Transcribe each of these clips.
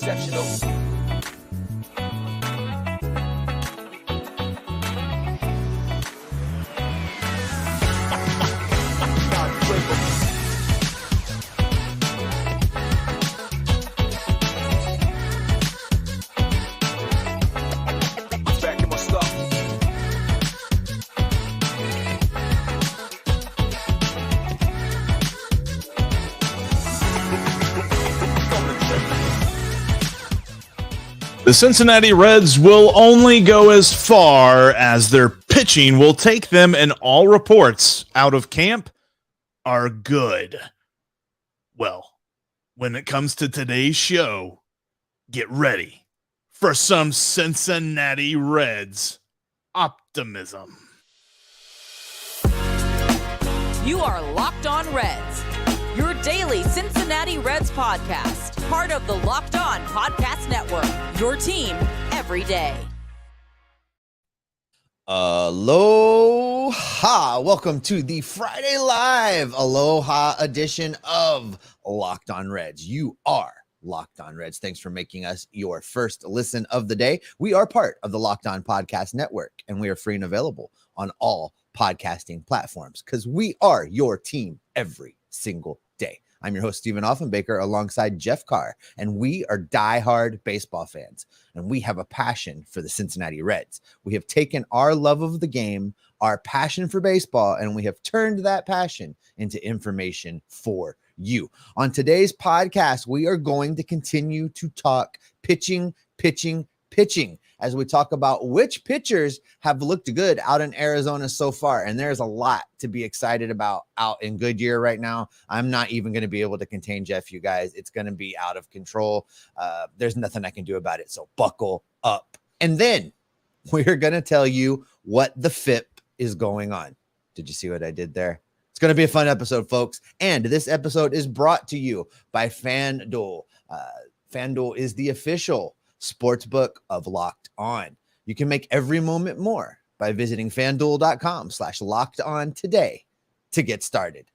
exceptional. The Cincinnati Reds will only go as far as their pitching will take them, and all reports out of camp are good. Well, when it comes to today's show, get ready for some Cincinnati Reds optimism. You are Locked On Reds, your daily Cincinnati Reds podcast. Part of the Locked On Podcast Network, your team every day. Aloha. Welcome to the Friday Live Aloha edition of Locked On Reds. You are Locked On Reds. Thanks for making us your first listen of the day. We are part of the Locked On Podcast Network, and we are free and available on all podcasting platforms because we are your team every single day. I'm your host, Stephen Offenbaker, alongside Jeff Carr, and we are diehard baseball fans, and we have a passion for the Cincinnati Reds. We have taken our love of the game, our passion for baseball, and we have turned that passion into information for you. On today's podcast, we are going to continue to talk pitching, as we talk about which pitchers have looked good out in Arizona so far. And there's a lot to be excited about out in Goodyear right now. I'm not even going to be able to contain Jeff, you guys. It's going to be out of control. There's nothing I can do about it. So buckle up. And then we're going to tell you what the FIP is going on. Did you see what I did there? It's going to be a fun episode, folks. And this episode is brought to you by FanDuel. FanDuel is the official sportsbook of Locked On. You can make every moment more by visiting FanDuel.com/LockedOn today to get started.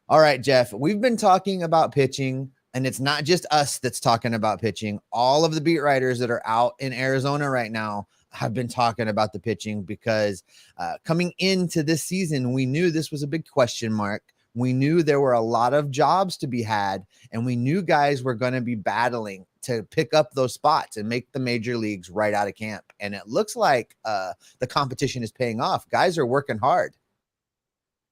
All right, Jeff, we've been talking about pitching, and it's not just us that's talking about pitching. All of the beat writers that are out in Arizona right now have been talking about the pitching because coming into this season, we knew this was a big question mark. We knew there were a lot of jobs to be had, and we knew guys were going to be battling to pick up those spots and make the major leagues right out of camp. And it looks like the competition is paying off. Guys are working hard.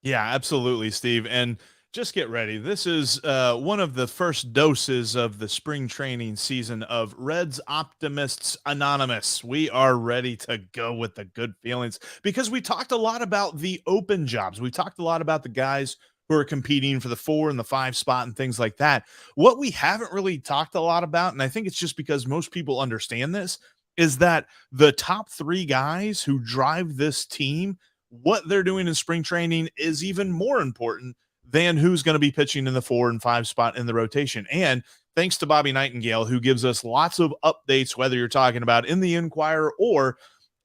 Yeah, absolutely, Steve. And just get ready. This is one of the first doses of the spring training season of Reds Optimists Anonymous. We are ready to go with the good feelings because we talked a lot about the open jobs. We talked a lot about the guys who are competing for the 4 and the 5 spot and things like that. What we haven't really talked a lot about, and I think it's just because most people understand this, is that the top 3 guys who drive this team, what they're doing in spring training is even more important than who's going to be pitching in the 4 and 5 spot in the rotation. And thanks to Bobby Nightingale, who gives us lots of updates, whether you're talking about in the Inquirer or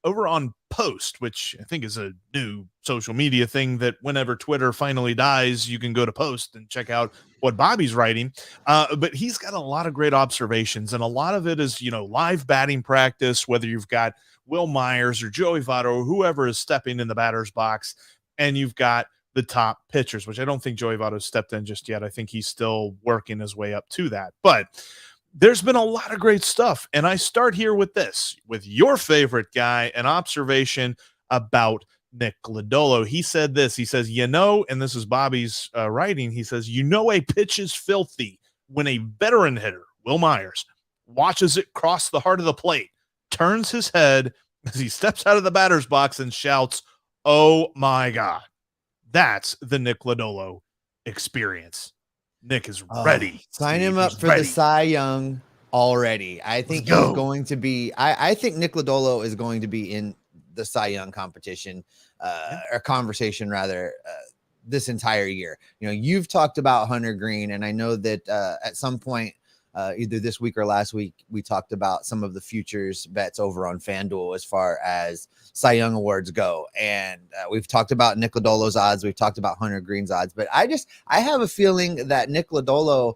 over on Post, which I think is a new social media thing that whenever Twitter finally dies, you can go to Post and check out what Bobby's writing. But he's got a lot of great observations, and a lot of it is, live batting practice, whether you've got Will Myers or Joey Votto or whoever is stepping in the batter's box, and you've got the top pitchers, which I don't think Joey Votto stepped in just yet. I think he's still working his way up to that. But there's been a lot of great stuff. And I start here with this, with your favorite guy, an observation about Nick Lodolo. He said this, he says, and this is Bobby's writing, he says, a pitch is filthy when a veteran hitter, Will Myers, watches it cross the heart of the plate, turns his head as he steps out of the batter's box and shouts, "Oh my God." That's the Nick Lodolo experience. Nick is ready. Sign him up for the Cy Young already. I think he's going to be, I think Nick Lodolo is going to be in the Cy Young competition or conversation rather this entire year. You've talked about Hunter Greene, and I know that at some point either this week or last week, we talked about some of the futures bets over on FanDuel as far as Cy Young awards go. And we've talked about Nick Lodolo's odds. We've talked about Hunter Greene's odds. But I have a feeling that Nick Lodolo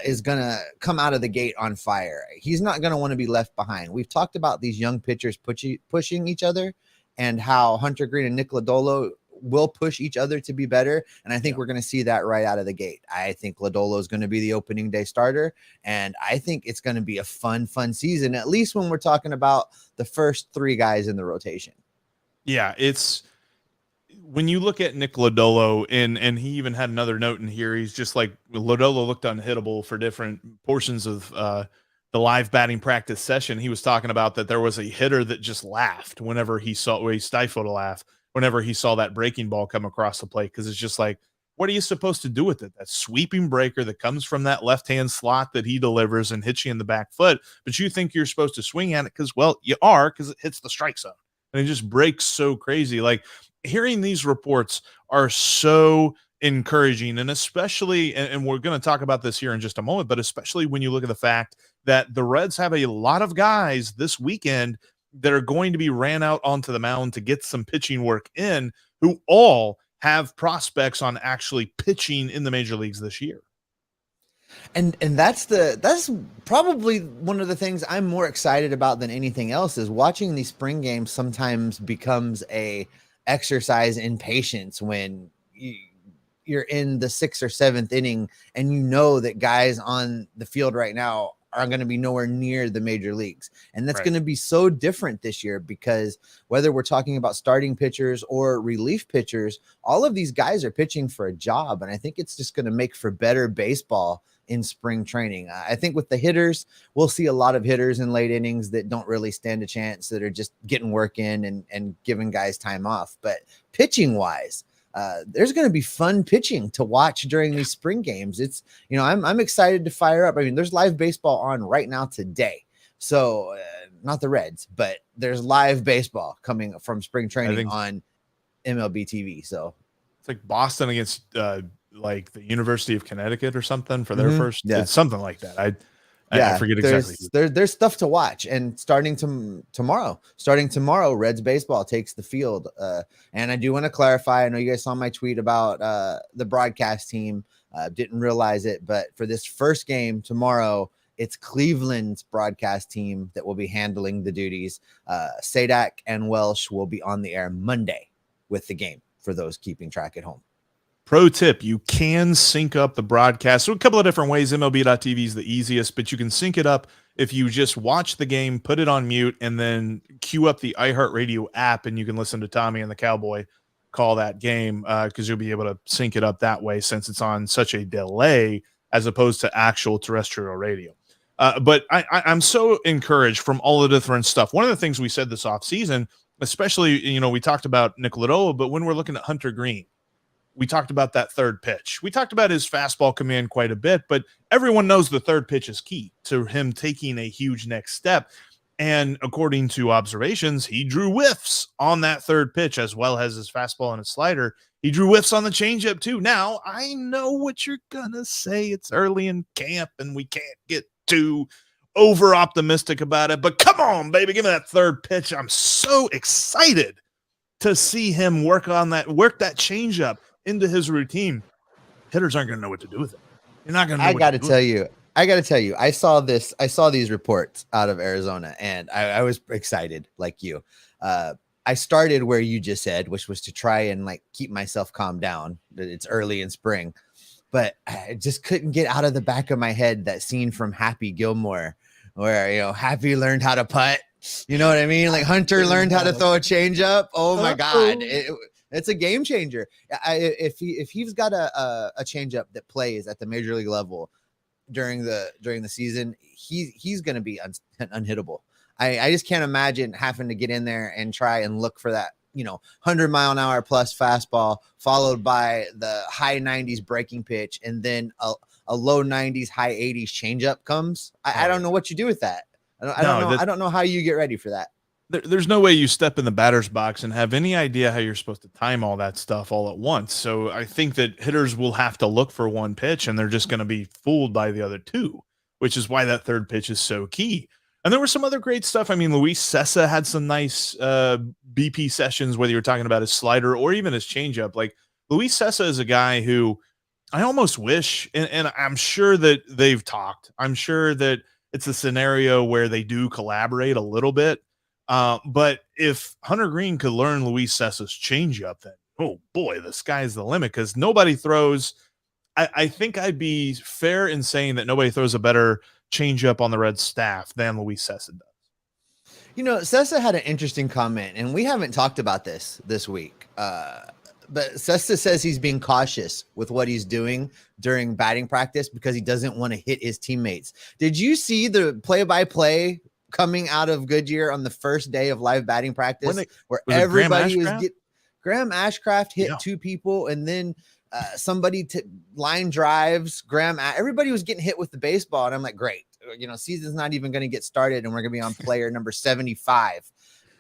is going to come out of the gate on fire. He's not going to want to be left behind. We've talked about these young pitchers pushing each other and how Hunter Greene and Nick Lodolo will push each other to be better. And I think we're going to see that right out of the gate. I think Lodolo is going to be the opening day starter. And I think it's going to be a fun season, at least when we're talking about the first 3 guys in the rotation. Yeah, it's when you look at Nick Lodolo, and he even had another note in here. He's just like, Lodolo looked unhittable for different portions of the live batting practice session. He was talking about that there was a hitter that just laughed whenever he stifled a laugh whenever he saw that breaking ball come across the plate, because it's just like, what are you supposed to do with it? That sweeping breaker that comes from that left-hand slot that he delivers and hits you in the back foot, but you think you're supposed to swing at it because, well, you are, because it hits the strike zone. And it just breaks so crazy. Like, hearing these reports are so encouraging, and especially, and we're going to talk about this here in just a moment, but especially when you look at the fact that the Reds have a lot of guys this weekend that are going to be ran out onto the mound to get some pitching work in, who all have prospects on actually pitching in the major leagues this year. And that's probably one of the things I'm more excited about than anything else, is watching these spring games sometimes becomes a exercise in patience when you're in the 6th or 7th inning and you know that guys on the field right now are going to be nowhere near the major leagues. And that's going to be so different this year, because whether we're talking about starting pitchers or relief pitchers, all of these guys are pitching for a job. And I think it's just going to make for better baseball in spring training. I think with the hitters, we'll see a lot of hitters in late innings that don't really stand a chance, that are just getting work in and giving guys time off. But pitching wise, there's going to be fun pitching to watch during these spring games. It's, I'm excited to fire up. I mean, there's live baseball on right now today. So not the Reds, but there's live baseball coming from spring training on MLB TV. So it's like Boston against like the University of Connecticut or something for their first. Yeah. It's something like that. I forget exactly. There's stuff to watch. And starting tomorrow, Reds baseball takes the field. And I do want to clarify, I know you guys saw my tweet about the broadcast team. Didn't realize it, but for this first game tomorrow, it's Cleveland's broadcast team that will be handling the duties. Sadak and Welsh will be on the air Monday with the game, for those keeping track at home. Pro tip, you can sync up the broadcast. So a couple of different ways. MLB.tv is the easiest, but you can sync it up if you just watch the game, put it on mute, and then queue up the iHeartRadio app, and you can listen to Tommy and the Cowboy call that game, because you'll be able to sync it up that way, since it's on such a delay as opposed to actual terrestrial radio. But I'm so encouraged from all the different stuff. One of the things we said this offseason, especially, we talked about Nick Lodolo, but when we're looking at Hunter Greene, we talked about that third pitch. We talked about his fastball command quite a bit, but everyone knows the third pitch is key to him taking a huge next step. And according to observations, he drew whiffs on that third pitch, as well as his fastball and his slider. He drew whiffs on the changeup too. Now, I know what you're going to say. It's early in camp and we can't get too over optimistic about it, but come on, baby, give me that third pitch. I'm so excited to see him work that changeup into his routine. Hitters aren't going to know what to do with it. You're not going to know. I got to tell you, I saw these reports out of Arizona, and I was excited like you. I started where you just said, which was to try and keep myself calmed down. It's early in spring, but I just couldn't get out of the back of my head that scene from Happy Gilmore where, Happy learned how to putt. You know what I mean? Like Hunter learned how to throw a changeup. Oh my God. It's a game changer. If he's got a changeup that plays at the major league level during the season, he's going to be unhittable. I just can't imagine having to get in there and try and look for that 100-mile-an-hour plus fastball, followed by the high 90s breaking pitch, and then a low 90s, high 80s changeup comes. I don't know what you do with that. I don't know how you get ready for that. There's no way you step in the batter's box and have any idea how you're supposed to time all that stuff all at once. So I think that hitters will have to look for one pitch, and they're just going to be fooled by the other two. which is why that third pitch is so key. And there was some other great stuff. I mean, Luis Cessa had some nice BP sessions, whether you're talking about his slider or even his changeup. Like, Luis Cessa is a guy who I almost wish, and I'm sure that they've talked. I'm sure that it's a scenario where they do collaborate a little bit. But if Hunter Greene could learn Luis Cessa's changeup, then, oh boy, the sky's the limit, because nobody throws. I think I'd be fair in saying that nobody throws a better changeup on the Reds staff than Luis Cessa does. You know, Cessa had an interesting comment, and we haven't talked about this week. But Cessa says he's being cautious with what he's doing during batting practice because he doesn't want to hit his teammates. Did you see the play-by-play coming out of Goodyear on the first day of live batting practice, where everybody was Graham Ashcraft hit two people, and then somebody line drives everybody was getting hit with the baseball, and I'm like, great, you know, season's not even going to get started, and we're going to be on player number 75.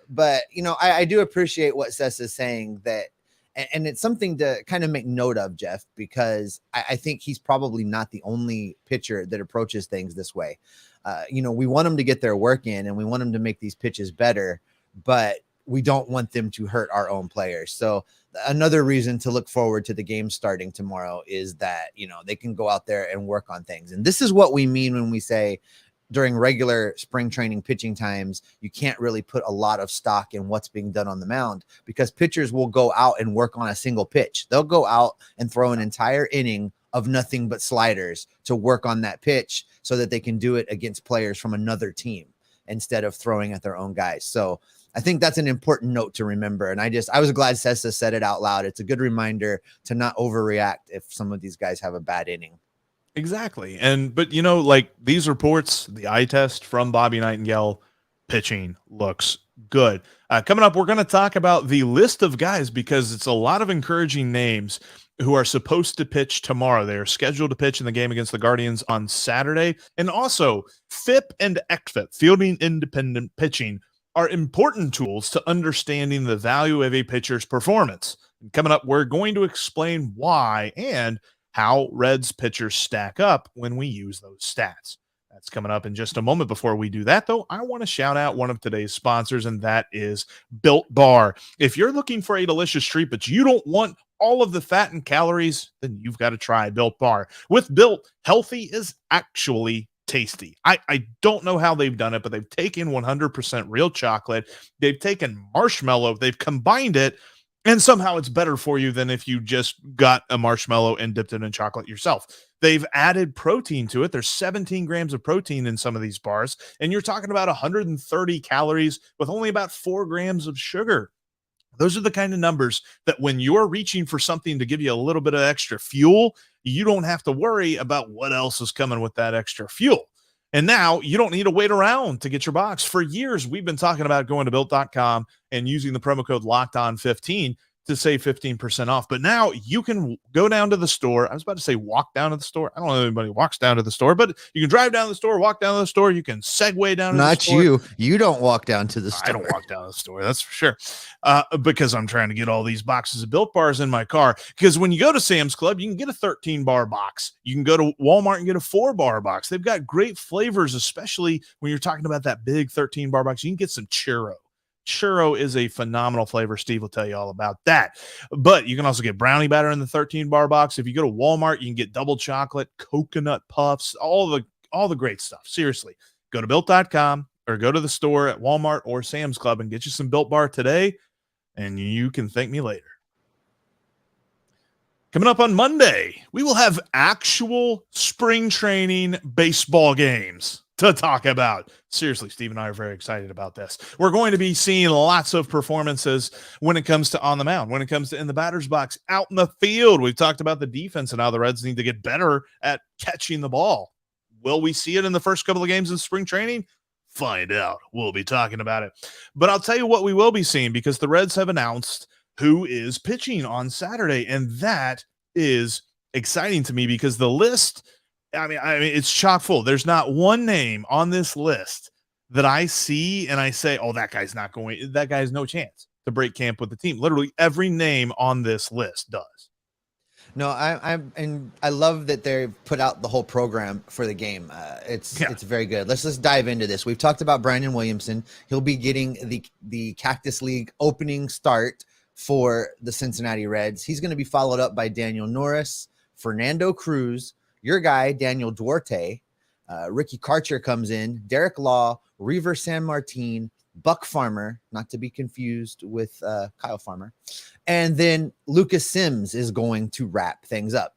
But you know, I do appreciate what Cessa is saying, that, and it's something to kind of make note of, Jeff, because I think he's probably not the only pitcher that approaches things this way. You know, we want them to get their work in, and we want them to make these pitches better, but we don't want them to hurt our own players. So another reason to look forward to the game starting tomorrow is that, you know, they can go out there and work on things. And this is what we mean when we say during regular spring training pitching times, you can't really put a lot of stock in what's being done on the mound, because pitchers will go out and work on a single pitch. They'll go out and throw an entire inning of nothing but sliders to work on that pitch so that they can do it against players from another team instead of throwing at their own guys. So I think that's an important note to remember. And I was glad Cessa said it out loud. It's a good reminder to not overreact if some of these guys have a bad inning. Exactly. But you know, like these reports, the eye test from Bobby Nightingale, pitching looks good. Coming up, we're going to talk about the list of guys, because it's a lot of encouraging names who are supposed to pitch tomorrow. They are scheduled to pitch in the game against the Guardians on Saturday. And also, FIP and xFIP, fielding independent pitching, are important tools to understanding the value of a pitcher's performance. And coming up, we're going to explain why and how Reds pitchers stack up when we use those stats. That's coming up in just a moment. Before we do that, though, I want to shout out one of today's sponsors, and that is Built Bar. If you're looking for a delicious treat, but you don't want all of the fat and calories, then you've got to try Built Bar. With Built, healthy is actually tasty. I don't know how they've done it, but they've taken 100% real chocolate. They've taken marshmallow. They've combined it, and somehow it's better for you than if you just got a marshmallow and dipped it in chocolate yourself. They've added protein to it. There's 17 grams of protein in some of these bars, and you're talking about 130 calories with only about 4 grams of sugar. Those are the kind of numbers that when you're reaching for something to give you a little bit of extra fuel, you don't have to worry about what else is coming with that extra fuel. And now you don't need to wait around to get your box. For years, we've been talking about going to built.com and using the promo code LOCKEDON15 to save 15% off. But now you can go down to the store. I was about to say walk down to the store. I don't know if anybody walks down to the store, but you can drive down to the store, walk down to the store. You can segue down to the store. Not you. You don't walk down to the store. I don't walk down to the store, that's for sure. Because I'm trying to get all these boxes of Built Bars in my car. Because when you go to Sam's Club, you can get a 13-bar box. You can go to Walmart and get a 4-bar box. They've got great flavors, especially when you're talking about that big 13-bar box. You can get some churro. Churro is a phenomenal flavor. Steve will tell you all about that. But you can also get brownie batter in the 13-bar box. If you go to Walmart, you can get double chocolate, coconut puffs, all the great stuff. Seriously, go to built.com or go to the store at Walmart or Sam's Club and get you some Built Bar today, and you can thank me later. Coming up on Monday, we will have actual spring training baseball games to talk about. Seriously, Steve and I are very excited about this. We're going to be seeing lots of performances when it comes to on the mound, when it comes to in the batter's box, out in the field. We've talked about the defense and how the Reds need to get better at catching the ball. Will we see it in the first couple of games in spring training? Find out. We'll be talking about it. But I'll tell you what we will be seeing, because the Reds have announced who is pitching on Saturday, and that is exciting to me because the list, I mean, it's chock full. There's not one name on this list that I see and I say, oh, that guy's no chance to break camp with the team. Literally every name on this list does. No, and I love that they put out the whole program for the game. It's very good. Let's dive into this. We've talked about Brandon Williamson. He'll be getting the Cactus League opening start for the Cincinnati Reds. He's going to be followed up by Daniel Norris, Fernando Cruz, your guy Daniel Duarte, Ricky Karcher comes in, Derek Law, Reaver San Martin, Buck Farmer, not to be confused with Kyle Farmer. And then Lucas Sims is going to wrap things up.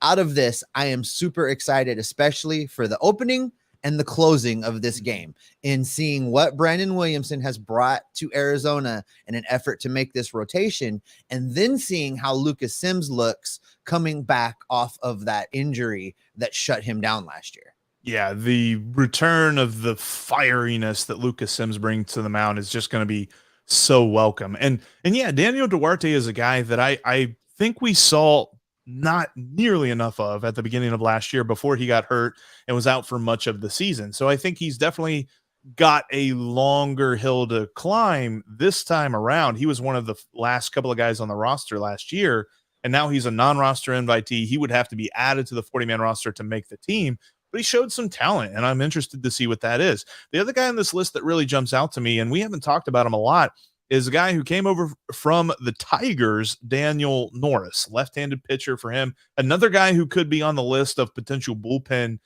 Out of this, I am super excited, especially for the opening and the closing of this game, in seeing what Brandon Williamson has brought to Arizona in an effort to make this rotation, and then seeing how Lucas Sims looks coming back off of that injury that shut him down last year. Yeah, the return of the fieriness that Lucas Sims brings to the mound is just going to be so welcome. And yeah, Daniel Duarte is a guy that I think we saw not nearly enough of at the beginning of last year before he got hurt and was out for much of the season. So I think he's definitely got a longer hill to climb this time around. He was one of the last couple of guys on the roster last year, and now he's a non-roster invitee. He would have to be added to the 40-man roster to make the team, but he showed some talent, and I'm interested to see what that is. The other guy on this list that really jumps out to me, and we haven't talked about him a lot, is a guy who came over from the Tigers, Daniel Norris, left-handed pitcher for him. Another guy who could be on the list of potential bullpen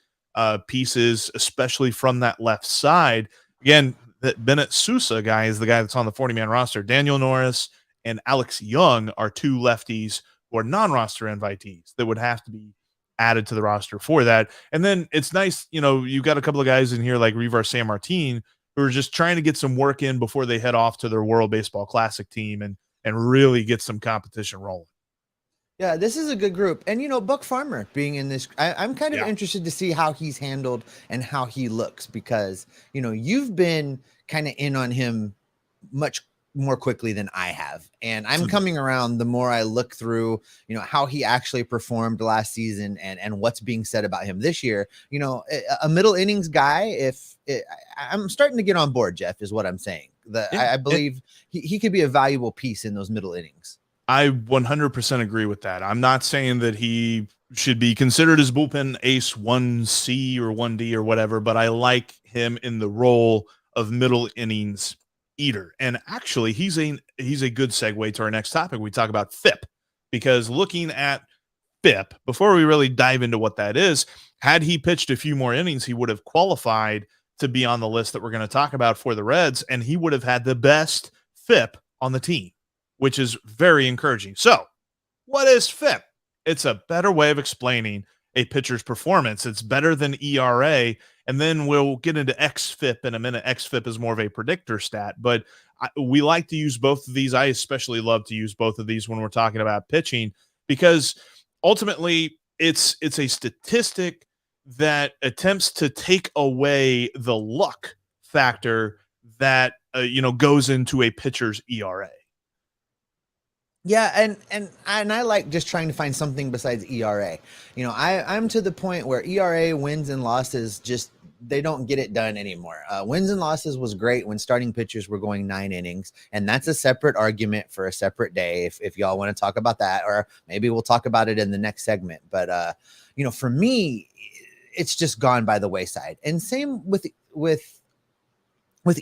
pieces, especially from that left side. Again, that Bennett Sousa guy is the guy that's on the 40-man roster. Daniel Norris and Alex Young are two lefties who are non-roster invitees that would have to be added to the roster for that. And then it's nice, you've got a couple of guys in here like Reaver San Martin who are just trying to get some work in before they head off to their World Baseball Classic team and really get some competition rolling. Yeah, this is a good group. And, Buck Farmer being in this, I'm kind of interested to see how he's handled and how he looks, because, you've been kind of in on him much more quickly than I have. And I'm coming around the more I look through, how he actually performed last season and what's being said about him this year. A middle innings guy, I'm starting to get on board, Jeff, is what I'm saying. I believe he could be a valuable piece in those middle innings. I 100% agree with that. I'm not saying that he should be considered as bullpen ace 1C or 1D or whatever, but I like him in the role of middle innings eater. And actually, he's a good segue to our next topic. We talk about FIP, because looking at FIP, before we really dive into what that is, had he pitched a few more innings, he would have qualified to be on the list that we're going to talk about for the Reds, and he would have had the best FIP on the team, which is very encouraging. So what is FIP? It's a better way of explaining a pitcher's performance. It's better than ERA. And then we'll get into xFIP in a minute. xFIP is more of a predictor stat, but we like to use both of these. I especially love to use both of these when we're talking about pitching, because ultimately it's a statistic that attempts to take away the luck factor that goes into a pitcher's ERA. Yeah, and I like just trying to find something besides ERA. I'm to the point where ERA, wins and losses, just they don't get it done anymore. Wins and losses was great when starting pitchers were going 9 innings, and that's a separate argument for a separate day if y'all want to talk about that, or maybe we'll talk about it in the next segment. But for me, it's just gone by the wayside. And same with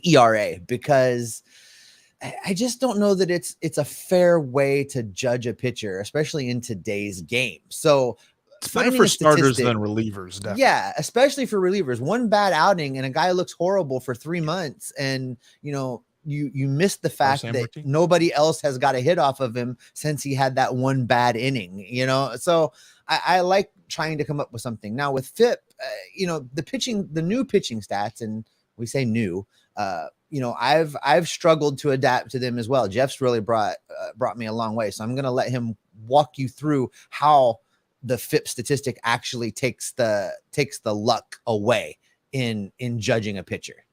ERA, because I just don't know that it's a fair way to judge a pitcher, especially in today's game. So it's better for starters than relievers. Definitely. Yeah, especially for relievers. One bad outing and a guy looks horrible for 3 months, and you miss the fact that nobody else has got a hit off of him since he had that one bad inning. So I like trying to come up with something. Now with FIP, the new pitching stats, and we say new. I've struggled to adapt to them as well. Jeff's really brought me a long way. So I'm going to let him walk you through how the FIP statistic actually takes the luck away in judging a pitcher.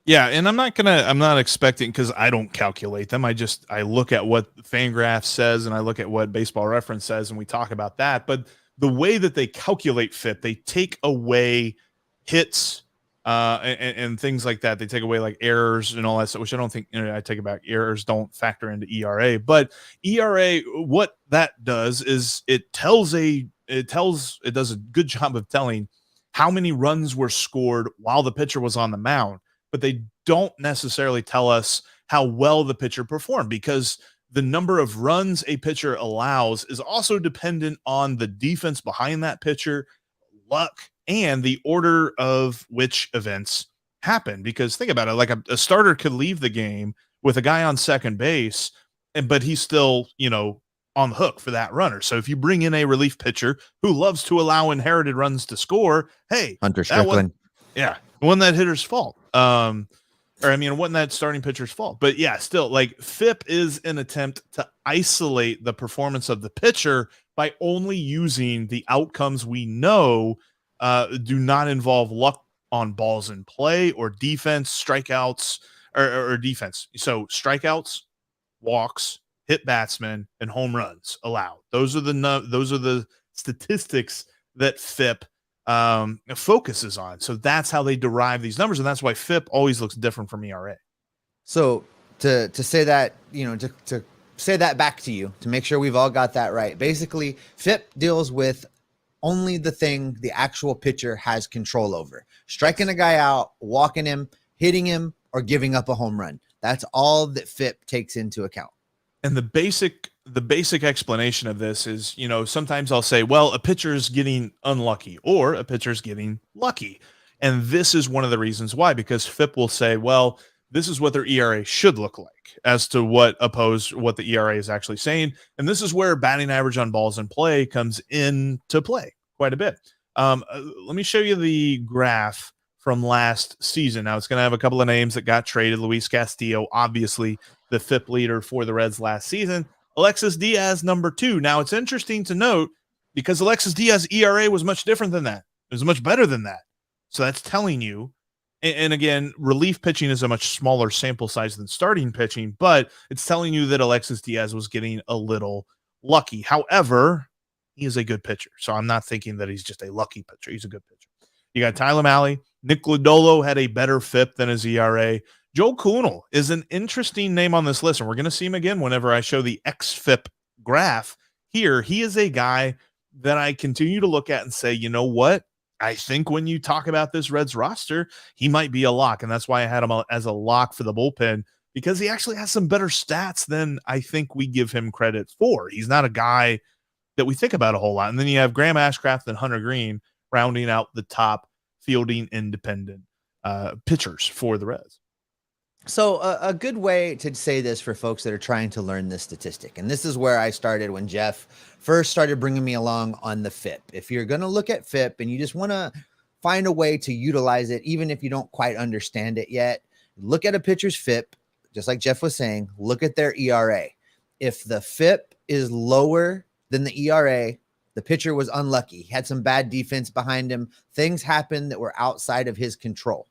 Yeah. And I'm not expecting, because I don't calculate them. I look at what FanGraphs says, and I look at what Baseball Reference says, and we talk about that. But the way that they calculate FIP, they take away hits and things like that. They take away like errors and all that stuff, which I don't think, I take it back. Errors don't factor into ERA, but ERA, what that does is it does a good job of telling how many runs were scored while the pitcher was on the mound, but they don't necessarily tell us how well the pitcher performed, because the number of runs a pitcher allows is also dependent on the defense behind that pitcher, luck, and the order of which events happen. Because think about it, like a starter could leave the game with a guy on second base, but he's still, on the hook for that runner. So if you bring in a relief pitcher who loves to allow inherited runs to score, hey, Hunter Strickland. It wasn't that hitter's fault. It wasn't that starting pitcher's fault. But yeah, still, like, FIP is an attempt to isolate the performance of the pitcher by only using the outcomes we know do not involve luck on balls in play or defense, strikeouts, or defense. So strikeouts, walks, hit batsmen, and home runs allowed. Those are the statistics that FIP focuses on. So that's how they derive these numbers, and that's why FIP always looks different from ERA. So to say that, to say that back to you, to make sure we've all got that right. Basically, FIP deals with only the thing the actual pitcher has control over. Striking a guy out, walking him, hitting him, or giving up a home run. That's all that FIP takes into account. And the basic explanation of this is, sometimes I'll say, well, a pitcher's getting unlucky or a pitcher's getting lucky. And this is one of the reasons why, because FIP will say, well, this is what their ERA should look like as to what the ERA is actually saying. And this is where batting average on balls in play comes into play quite a bit. Let me show you the graph from last season. Now, it's going to have a couple of names that got traded. Luis Castillo, obviously the FIP leader for the Reds last season. Alexis Diaz, number 2. Now, it's interesting to note because Alexis Diaz ERA was much different than that. It was much better than that. So that's telling you, and again, relief pitching is a much smaller sample size than starting pitching, but it's telling you that Alexis Diaz was getting a little lucky. However, he is a good pitcher. So I'm not thinking that he's just a lucky pitcher. He's a good pitcher. You got Tyler Mahle. Nick Lodolo had a better FIP than his ERA. Joe Kunal is an interesting name on this list, and we're going to see him again whenever I show the xFIP graph here. He is a guy that I continue to look at and say, you know what? I think when you talk about this Reds roster, he might be a lock, and that's why I had him as a lock for the bullpen, because he actually has some better stats than I think we give him credit for. He's not a guy that we think about a whole lot. And then you have Graham Ashcraft and Hunter Greene rounding out the top fielding independent pitchers for the Reds. So a good way to say this for folks that are trying to learn this statistic, and this is where I started when Jeff first started bringing me along on the FIP. If you're going to look at FIP and you just want to find a way to utilize it, even if you don't quite understand it yet, look at a pitcher's FIP, just like Jeff was saying, look at their ERA. If the FIP is lower than the ERA, the pitcher was unlucky. He had some bad defense behind him. Things happened that were outside of his control.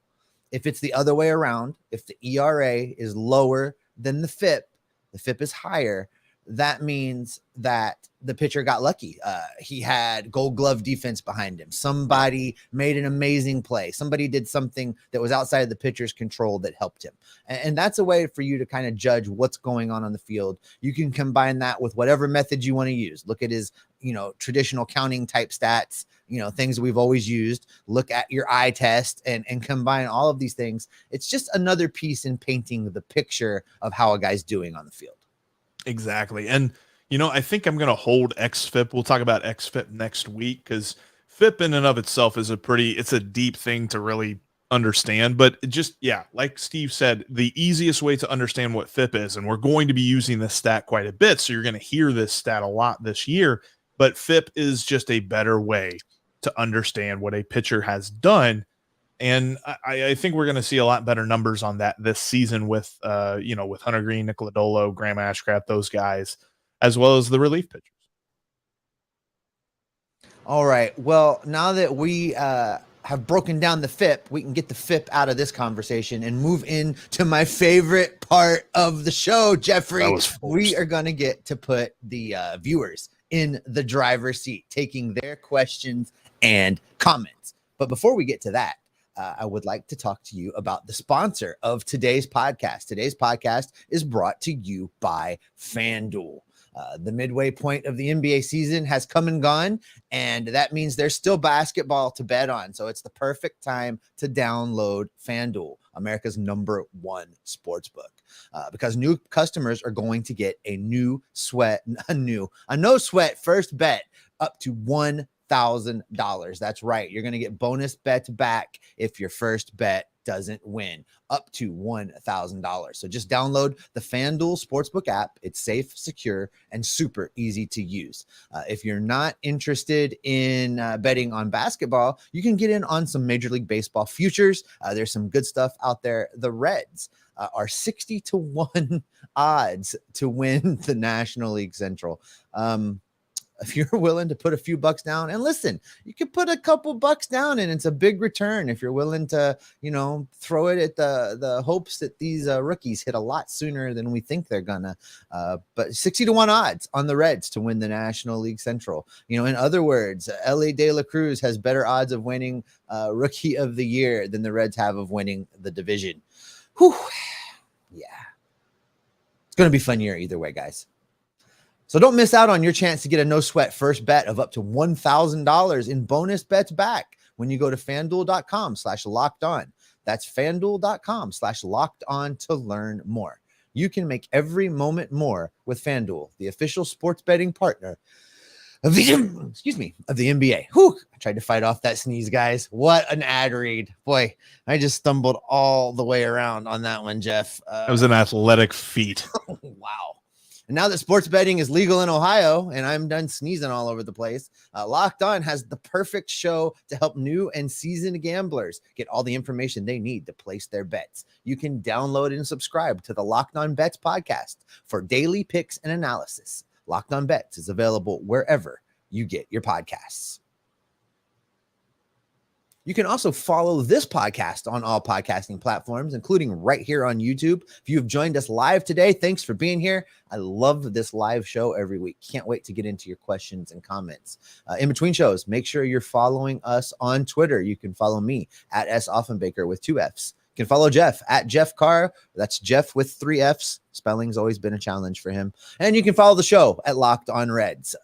If it's the other way around, if the ERA is lower than the FIP is higher, that means that the pitcher got lucky. He had Gold Glove defense behind him. Somebody made an amazing play. Somebody did something that was outside of the pitcher's control that helped him. And that's a way for you to kind of judge what's going on the field. You can combine that with whatever method you want to use. Look at his, traditional counting type stats, things we've always used. Look at your eye test and combine all of these things. It's just another piece in painting the picture of how a guy's doing on the field. Exactly. And, I think I'm going to hold xFIP. We'll talk about xFIP next week, because FIP in and of itself is it's a deep thing to really understand. But like Steve said, the easiest way to understand what FIP is, and we're going to be using this stat quite a bit, so you're going to hear this stat a lot this year, but FIP is just a better way to understand what a pitcher has done. And I think we're going to see a lot better numbers on that this season with Hunter Greene, Nick Lodolo, Graham Ashcraft, those guys, as well as the relief pitchers. All right. Well, now that we have broken down the FIP, we can get the FIP out of this conversation and move into my favorite part of the show, Jeffrey. We are going to get to put the viewers in the driver's seat, taking their questions and comments. But before we get to that, I would like to talk to you about the sponsor of today's podcast. Today's podcast is brought to you by FanDuel. The midway point of the NBA season has come and gone, and that means there's still basketball to bet on. So it's the perfect time to download FanDuel, America's #1 sportsbook, because new customers are going to get a no sweat first bet up to $1,000. That's right. You're going to get bonus bets back if your first bet doesn't win, up to $1,000. So just download the FanDuel Sportsbook app. It's safe, secure, and super easy to use. If you're not interested in betting on basketball, you can get in on some Major League Baseball futures. There's some good stuff out there. The Reds are 60-1 odds to win the National League Central. If you're willing to put a few bucks down, and listen, you can put a couple bucks down and it's a big return if you're willing to, throw it at the hopes that these rookies hit a lot sooner than we think they're gonna. But 60-1 odds on the Reds to win the National League Central. In other words, L.A. De La Cruz has better odds of winning Rookie of the Year than the Reds have of winning the division. Whew. Yeah. It's going to be a fun year either way, guys. So don't miss out on your chance to get a no-sweat first bet of up to $1,000 in bonus bets back when you go to FanDuel.com/lockedon. That's FanDuel.com/lockedon to learn more. You can make every moment more with FanDuel, the official sports betting partner of the NBA. Whew, I tried to fight off that sneeze, guys. What an ad read. Boy, I just stumbled all the way around on that one, Jeff. That was an athletic feat. Wow. And now that sports betting is legal in Ohio and I'm done sneezing all over the place, Locked On has the perfect show to help new and seasoned gamblers get all the information they need to place their bets. You can download and subscribe to the Locked On Bets podcast for daily picks and analysis. Locked On Bets is available wherever you get your podcasts. You can also follow this podcast on all podcasting platforms, including right here on YouTube. If you have joined us live today, thanks for being here. I love this live show every week. Can't wait to get into your questions and comments. In between shows, make sure you're following us on Twitter. You can follow me at @SOffenbaker with 2 Fs. You can follow Jeff at Jeff Carr. That's Jeff with 3 Fs. Spelling's always been a challenge for him. And you can follow the show at Locked On Reds.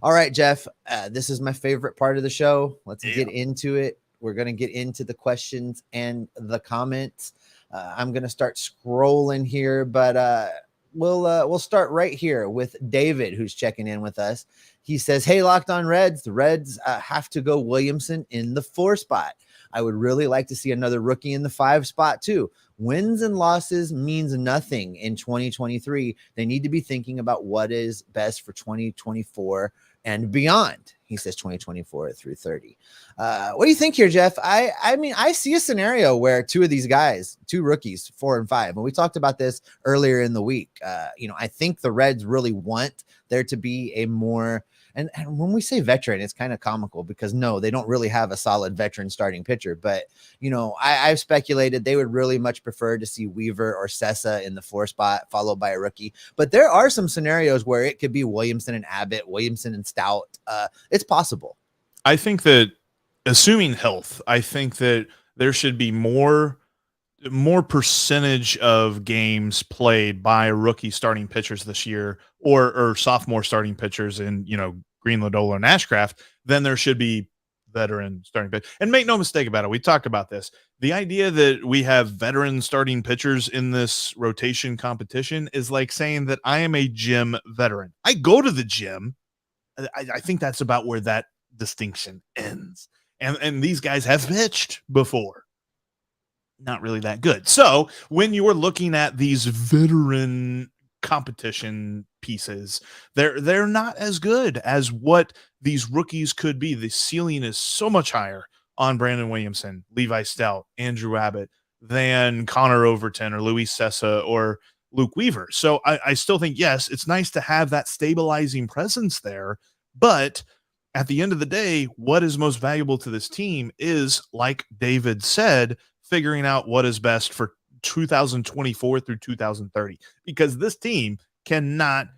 All right, Jeff, this is my favorite part of the show. Let's get into it. We're going to get into the questions and the comments. I'm going to start scrolling here, but we'll start right here with David, who's checking in with us. He says, "Hey, Locked On Reds, the Reds have to go Williamson in the 4 spot. I would really like to see another rookie in the 5 spot too. Wins and losses means nothing in 2023. They need to be thinking about what is best for 2024 and beyond." He says 2024 through 30. What do you think here, Jeff? I mean, I see a scenario where 2 of these guys, 2 rookies, 4 and 5, and we talked about this earlier in the week. I think the Reds really want there to be a more, and when we say veteran, it's kind of comical because no, they don't really have a solid veteran starting pitcher. But, I've speculated they would really much prefer to see Weaver or Sessa in the 4 spot, followed by a rookie. But there are some scenarios where it could be Williamson and Abbott, Williamson and Stout. It's possible. I think that, assuming health, I think that there should be more percentage of games played by rookie starting pitchers this year or sophomore starting pitchers in, Greene, Lodolo, and Ashcraft than there should be veteran starting pitch. And make no mistake about it, we talked about this. The idea that we have veteran starting pitchers in this rotation competition is like saying that I am a gym veteran. I go to the gym. I think that's about where that distinction ends. And these guys have pitched before. Not really that good. So when you are looking at these veteran competition pieces, they're not as good as what these rookies could be. The ceiling is so much higher on Brandon Williamson, Levi Stout, Andrew Abbott than Connor Overton or Luis Sessa or Luke Weaver. So I still think, yes, it's nice to have that stabilizing presence there, but at the end of the day, what is most valuable to this team is, like David said, figuring out what is best for 2024 through 2030, because this team cannot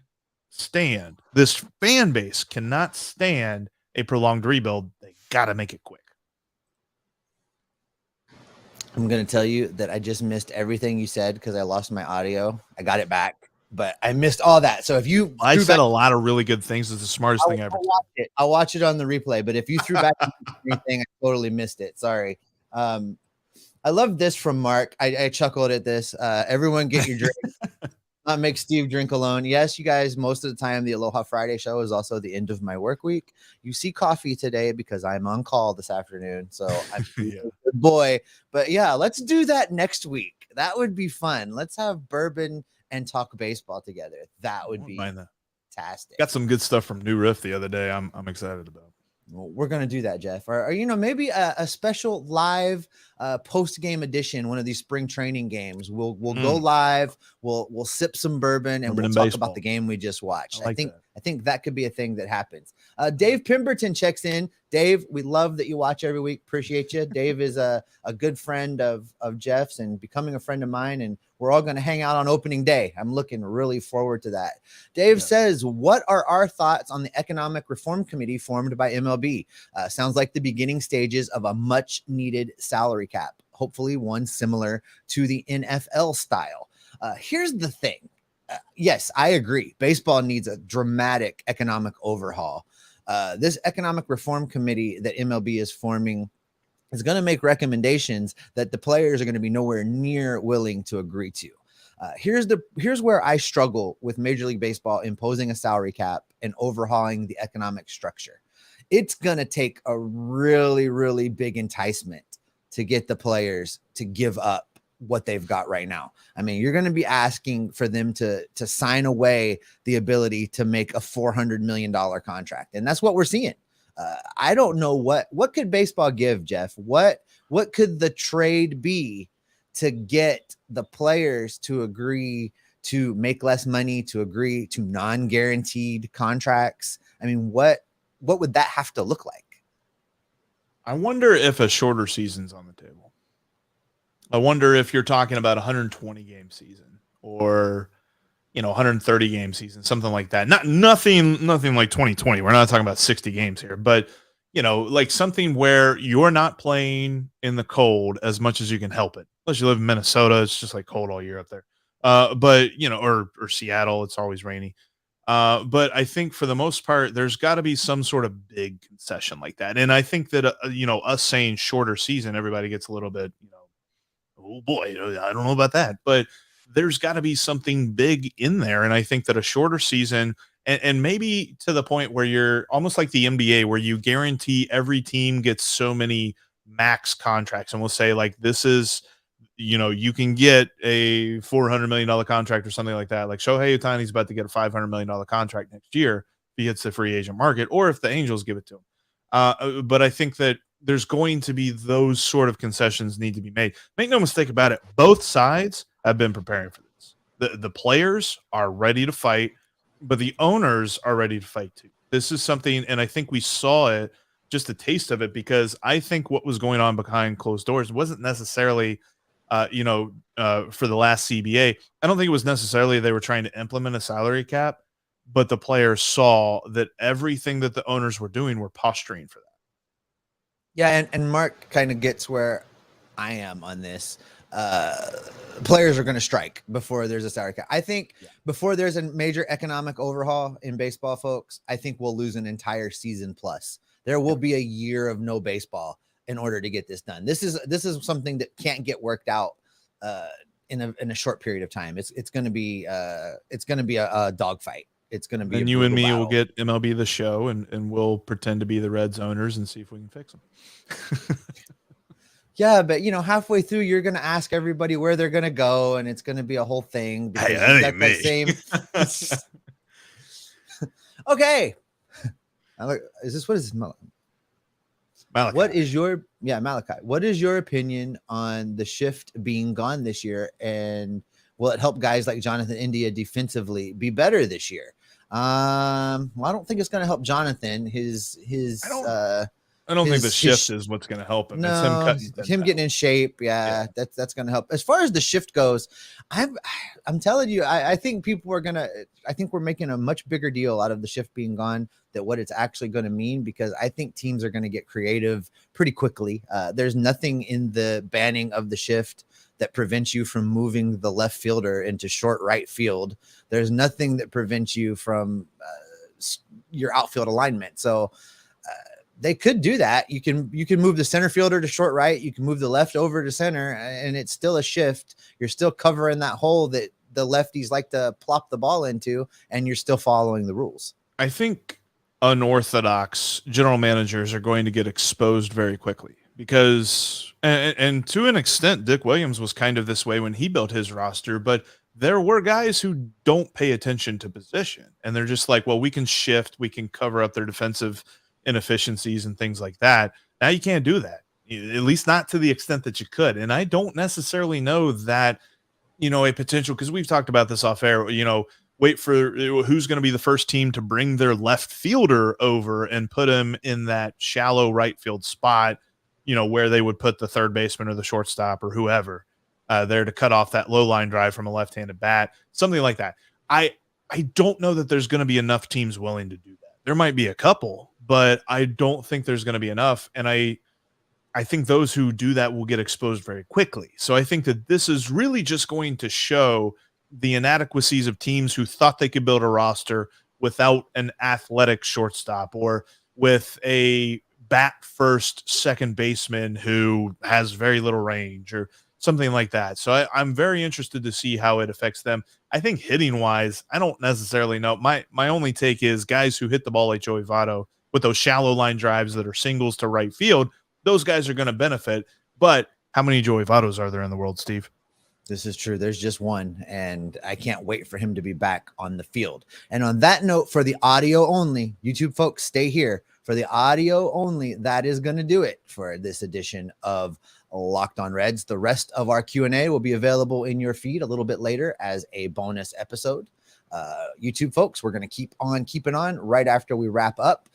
stand, this fan base cannot stand a prolonged rebuild. They got to make it quick. I'm going to tell you that I just missed everything you said because I lost my audio. I got it back, but I missed all that. So if you I threw said back, a lot of really good things. It's the smartest thing ever. I'll watch it on the replay. But if you threw back anything, I totally missed it. Sorry. I love this from Mark. I chuckled at this. Everyone get your drink. Not make Steve drink alone. Yes, you guys, most of the time, the Aloha Friday show is also the end of my work week. You see coffee today because I'm on call this afternoon. So I'm a good boy. But yeah, let's do that next week. That would be fun. Let's have bourbon and talk baseball together. That would be fantastic. Got some good stuff from New Riff the other day. I'm excited about. Well, we're going to do that, Jeff. Or maybe a special live post-game edition, one of these spring training games. We'll go live. We'll sip some bourbon and we'll talk about the game we just watched. I think that could be a thing that happens. Dave Pemberton checks in. Dave, we love that you watch every week. Appreciate you. Dave is a good friend of Jeff's and becoming a friend of mine. And we're all going to hang out on opening day. I'm looking really forward to that. Dave says, what are our thoughts on the Economic Reform Committee formed by MLB? Sounds like the beginning stages of a much needed salary cap, hopefully one similar to the NFL style. Here's the thing. Yes, I agree. Baseball needs a dramatic economic overhaul. This Economic Reform Committee that MLB is forming is going to make recommendations that the players are going to be nowhere near willing to agree to. Here's where I struggle with Major League Baseball imposing a salary cap and overhauling the economic structure. It's going to take a really, really big enticement to get the players to give up what they've got right now. I mean, you're going to be asking for them to sign away the ability to make a $400 million contract. And that's what we're seeing. I don't know what could baseball give, Jeff? What could the trade be to get the players to agree to make less money, to agree to non-guaranteed contracts? I mean, what would that have to look like? I wonder if a shorter season's on the table. I wonder if you're talking about 120 game season or 130 game season, something like that. Nothing like 2020. We're not talking about 60 games here, but like something where you're not playing in the cold as much as you can help it. Unless you live in Minnesota, it's just like cold all year up there. But or Seattle, it's always rainy. But I think for the most part, there's got to be some sort of big concession like that. And I think that us saying shorter season, everybody gets a little bit, oh boy, I don't know about that, but there's got to be something big in there. And I think that a shorter season and maybe to the point where you're almost like the NBA, where you guarantee every team gets so many max contracts. And we'll say like, this is, you can get a $400 million contract or something like that. Like Shohei Ohtani's about to get a $500 million contract next year if he hits the free agent market, or if the Angels give it to him. But I think that there's going to be those sort of concessions need to be made. Make no mistake about it. Both sides have been preparing for this. The players are ready to fight, but the owners are ready to fight too. This is something, and I think we saw it, just a taste of it, because I think what was going on behind closed doors wasn't necessarily, for the last CBA. I don't think it was necessarily they were trying to implement a salary cap, but the players saw that everything that the owners were doing were posturing for that. Yeah, and Mark kind of gets where I am on this. Players are going to strike before there's a salary cap. I think before there's a major economic overhaul in baseball, folks, I think we'll lose an entire season plus. There will be a year of no baseball in order to get this done. This is something that can't get worked out in a short period of time. It's going to be a dogfight. It's going to be. And you and me will get MLB the show, and we'll pretend to be the Reds owners and see if we can fix them. Yeah, but halfway through, you're going to ask everybody where they're going to go, and it's going to be a whole thing. Hey, that ain't me. Okay. Is this Malachi? What is your Malachi? What is your opinion on the shift being gone this year, and will it help guys like Jonathan India defensively be better this year? Well, I don't think it's going to help Jonathan. I don't think the shift is what's going to help him. No, it's him getting in shape. Yeah, that's going to help. As far as the shift goes, I'm telling you, I think people are I think we're making a much bigger deal out of the shift being gone that what it's actually going to mean, because I think teams are going to get creative pretty quickly. There's nothing in the banning of the shift that prevents you from moving the left fielder into short right field. There's nothing that prevents you from your outfield alignment. So they could do that. You can move the center fielder to short right. You can move the left over to center, and it's still a shift. You're still covering that hole that the lefties like to plop the ball into, and you're still following the rules. I think unorthodox general managers are going to get exposed very quickly because, and to an extent, Dick Williams was kind of this way when he built his roster, but there were guys who don't pay attention to position, and they're just like, well, we can shift, we can cover up their defensive inefficiencies and things like that. Now you can't do that, at least not to the extent that you could. And I don't necessarily know that, a potential, because we've talked about this off air, wait for who's going to be the first team to bring their left fielder over and put him in that shallow right field spot, where they would put the third baseman or the shortstop or whoever there to cut off that low line drive from a left-handed bat, something like that. I don't know that there's going to be enough teams willing to do that. There might be a couple, but I don't think there's going to be enough. And I think those who do that will get exposed very quickly. So I think that this is really just going to show the inadequacies of teams who thought they could build a roster without an athletic shortstop or with a bat first second baseman who has very little range or something like that. So I'm very interested to see how it affects them. I think hitting wise, I don't necessarily know. My only take is guys who hit the ball like Joey Votto with those shallow line drives that are singles to right field, those guys are going to benefit. But how many Joey Vottos are there in the world, Steve? This is true. There's just one, and I can't wait for him to be back on the field. And on that note, for the audio only, YouTube folks, stay here. For the audio only, that is going to do it for this edition of Locked On Reds. The rest of our Q&A will be available in your feed a little bit later as a bonus episode. YouTube folks, we're going to keep on keeping on right after we wrap up.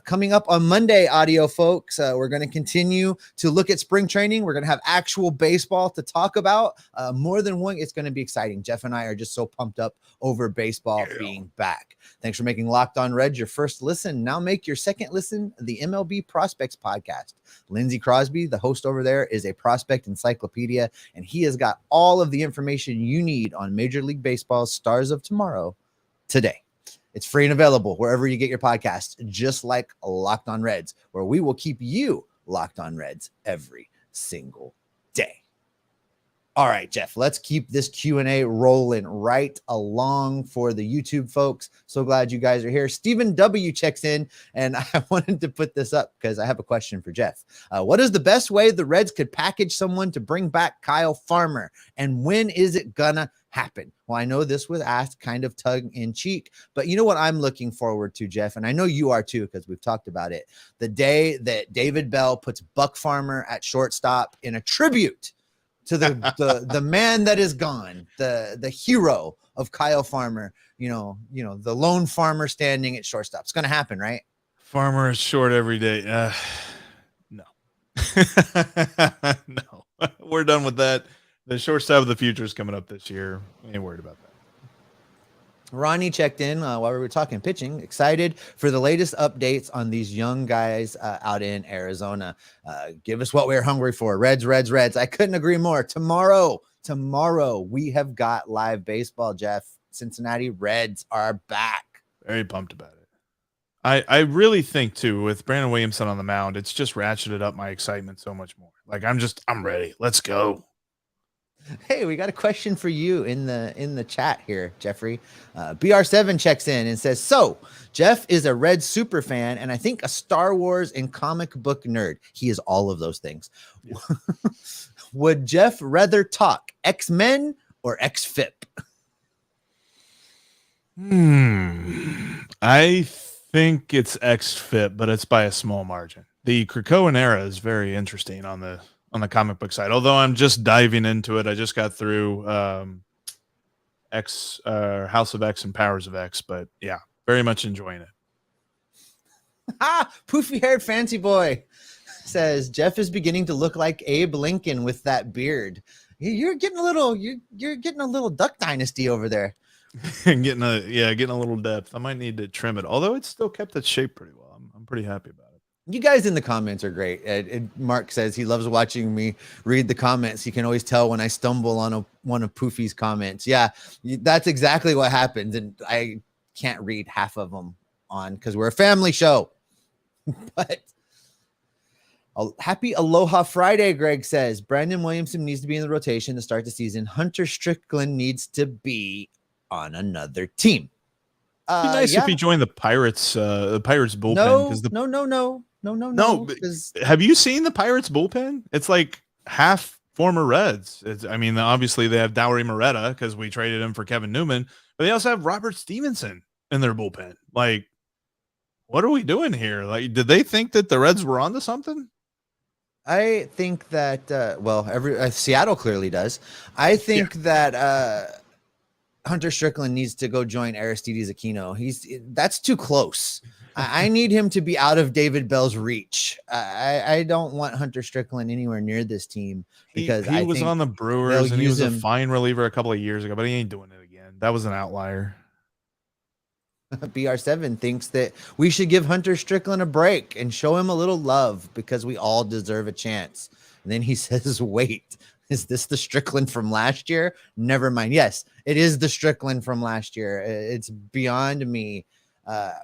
Coming up on Monday, audio folks, we're going to continue to look at spring training. We're going to have actual baseball to talk about. More than one, it's going to be exciting. Jeff and I are just so pumped up over baseball being back. Thanks for making Locked On Reds your first listen. Now make your second listen the MLB Prospects Podcast. Lindsey Crosby, the host over there, is a prospect encyclopedia, and he has got all of the information you need on Major League Baseball's stars of tomorrow today. It's free and available wherever you get your podcasts, just like Locked On Reds, where we will keep you locked on Reds every single day. All right, Jeff, let's keep this Q&A rolling right along for the YouTube folks. So glad you guys are here. Stephen W. checks in, and I wanted to put this up because I have a question for Jeff. What is the best way the Reds could package someone to bring back Kyle Farmer, and when is it gonna happen? Well, I know this was asked kind of tongue in cheek, but you know what I'm looking forward to, Jeff, and I know you are too because we've talked about it. The day that David Bell puts Buck Farmer at shortstop in a tribute to the man that is gone, the hero of Kyle Farmer, the lone farmer standing at shortstop. It's going to happen, right? Farmer is short every day. No. No. We're done with that. The shortstop of the future is coming up this year. We ain't worried about that. Ronnie checked in while we were talking pitching. Excited for the latest updates on these young guys out in Arizona. Give us what we're hungry for. Reds, Reds, Reds. I couldn't agree more. Tomorrow, we have got live baseball, Jeff. Cincinnati Reds are back. Very pumped about it. I really think, too, with Brandon Williamson on the mound, it's just ratcheted up my excitement so much more. Like, I'm ready. Let's go. Hey, we got a question for you in the chat here, Jeffrey. BR7 checks in and says, so Jeff is a Red super fan and I think a Star Wars and comic book nerd. He is all of those things. Yes. Would Jeff rather talk X-Men or xFIP? I think it's xFIP, but it's by a small margin. The Krakoan era is very interesting on the comic book side, although I'm just diving into it. I just got through House of X and Powers of X, but yeah, very much enjoying it. Poofy haired fancy boy says Jeff is beginning to look like Abe Lincoln with that beard. You're getting a little Duck Dynasty over there. and getting a little depth. I might need to trim it, although it's still kept its shape pretty well. I'm pretty happy about it. You guys in the comments are great. Mark says he loves watching me read the comments. He can always tell when I stumble on one of Poofy's comments. Yeah, that's exactly what happens. And I can't read half of them because we're a family show. But happy Aloha Friday, Greg says. Brandon Williamson needs to be in the rotation to start the season. Hunter Strickland needs to be on another team. It'd be nice if he joined the Pirates bullpen. No. Have you seen the Pirates bullpen? It's like half former Reds. Obviously they have Dowry Moretta because we traded him for Kevin Newman, but they also have Robert Stevenson in their bullpen. Like, what are we doing here? Like, did they think that the Reds were onto something? I think that Seattle clearly does. I think that Hunter Strickland needs to go join Aristides Aquino. That's too close. I need him to be out of David Bell's reach. I don't want Hunter Strickland anywhere near this team because he was on the Brewers and he was a fine reliever a couple of years ago, but he ain't doing it again. That was an outlier. BR7 thinks that we should give Hunter Strickland a break and show him a little love because we all deserve a chance. And then he says, wait, is this the Strickland from last year? Never mind. Yes, it is the Strickland from last year. It's beyond me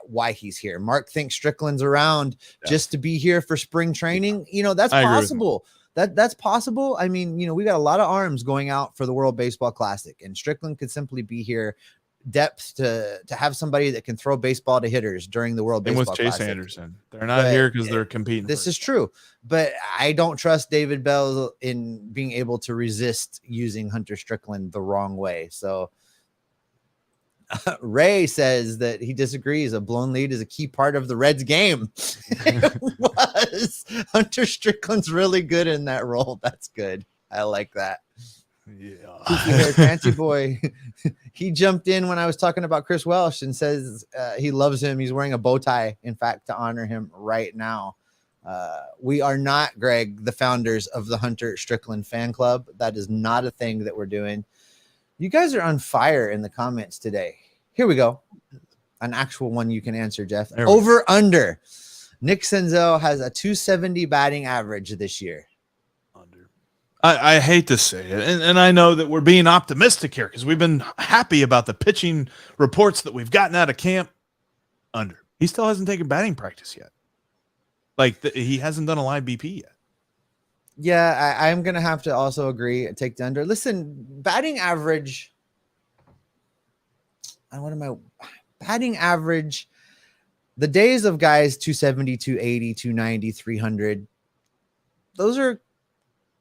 why he's here. Mark thinks Strickland's around just to be here for spring training. That's possible. That's possible. We got a lot of arms going out for the World Baseball Classic, and Strickland could simply be here depth to have somebody that can throw baseball to hitters during the World Baseball Classic. With Chase Anderson. They're not here because they're competing. This is true, but I don't trust David Bell in being able to resist using Hunter Strickland the wrong way. So Ray says that he disagrees. A blown lead is a key part of the Reds game. It was. Hunter Strickland's really good in that role. That's good. I like that. Yeah. Fancy boy. He jumped in when I was talking about Chris Welsh and says he loves him. He's wearing a bow tie, in fact, to honor him right now. We are not, Greg, the founders of the Hunter Strickland fan club. That is not a thing that we're doing. You guys are on fire in the comments today. Here we go. An actual one you can answer, Jeff. Over under. Nick Senzel has a 270 batting average this year. I hate to say it, and I know that we're being optimistic here because we've been happy about the pitching reports that we've gotten out of camp. Under. He still hasn't taken batting practice yet. He hasn't done a live BP yet. Yeah, I'm going to have to also agree. Take the under. Listen, batting average. Batting average? The days of guys 270, 280, 290, 300. Those are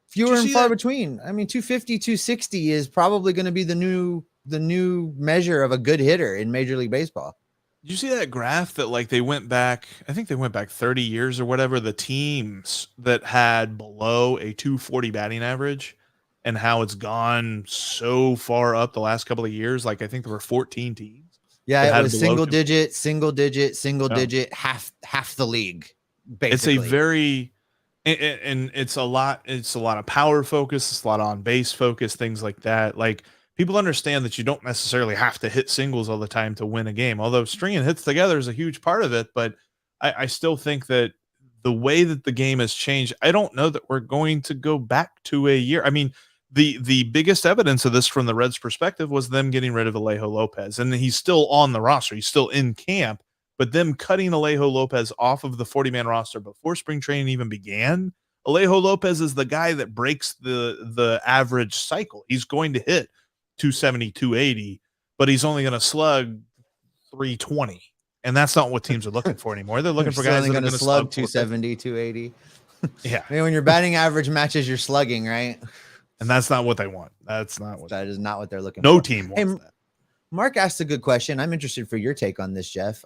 fewer and far between. 250, 260 is probably going to be the new measure of a good hitter in Major League Baseball. Did you see that graph that they went back? I think they went back 30 years or whatever. The teams that had below a 240 batting average and how it's gone so far up the last couple of years. I think there were 14 teams. Yeah, it was single digit, half the league. Basically, it's a very. And it's a lot of power focus. It's a lot of on base focus, things like that. People understand that you don't necessarily have to hit singles all the time to win a game, although stringing hits together is a huge part of it. But I still think that the way that the game has changed, I don't know that we're going to go back to a year. The biggest evidence of this from the Reds' perspective was them getting rid of Alejo Lopez, and he's still on the roster. He's still in camp. But them cutting Alejo Lopez off of the 40-man roster before spring training even began, Alejo Lopez is the guy that breaks the average cycle. He's going to hit 270, 280, but he's only going to slug 320. And that's not what teams are looking for anymore. They're looking for guys that are going to slug 270, 280. Yeah. When your batting average matches your slugging, right? And that's not what they want. That is not what they're looking for. No for. team wants that. Mark asked a good question. I'm interested for your take on this, Jeff.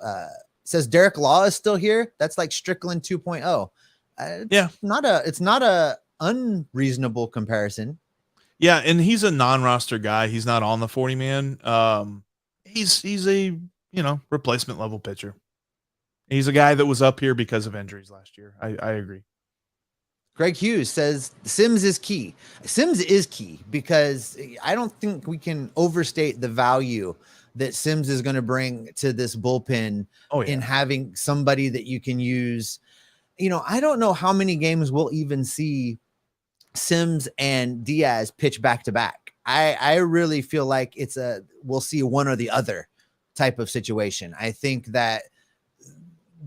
Says Derek Law is still here. That's like Strickland 2.0. It's not a unreasonable comparison. Yeah, and he's a non-roster guy. He's not on the 40-man. He's a replacement level pitcher. He's a guy that was up here because of injuries last year. I agree. Greg Hughes says Sims is key. Sims is key because I don't think we can overstate the value that Sims is going to bring to this bullpen in having somebody that you can use. I don't know how many games we'll even see Sims and Diaz pitch back to back. I really feel like we'll see one or the other type of situation. I think that's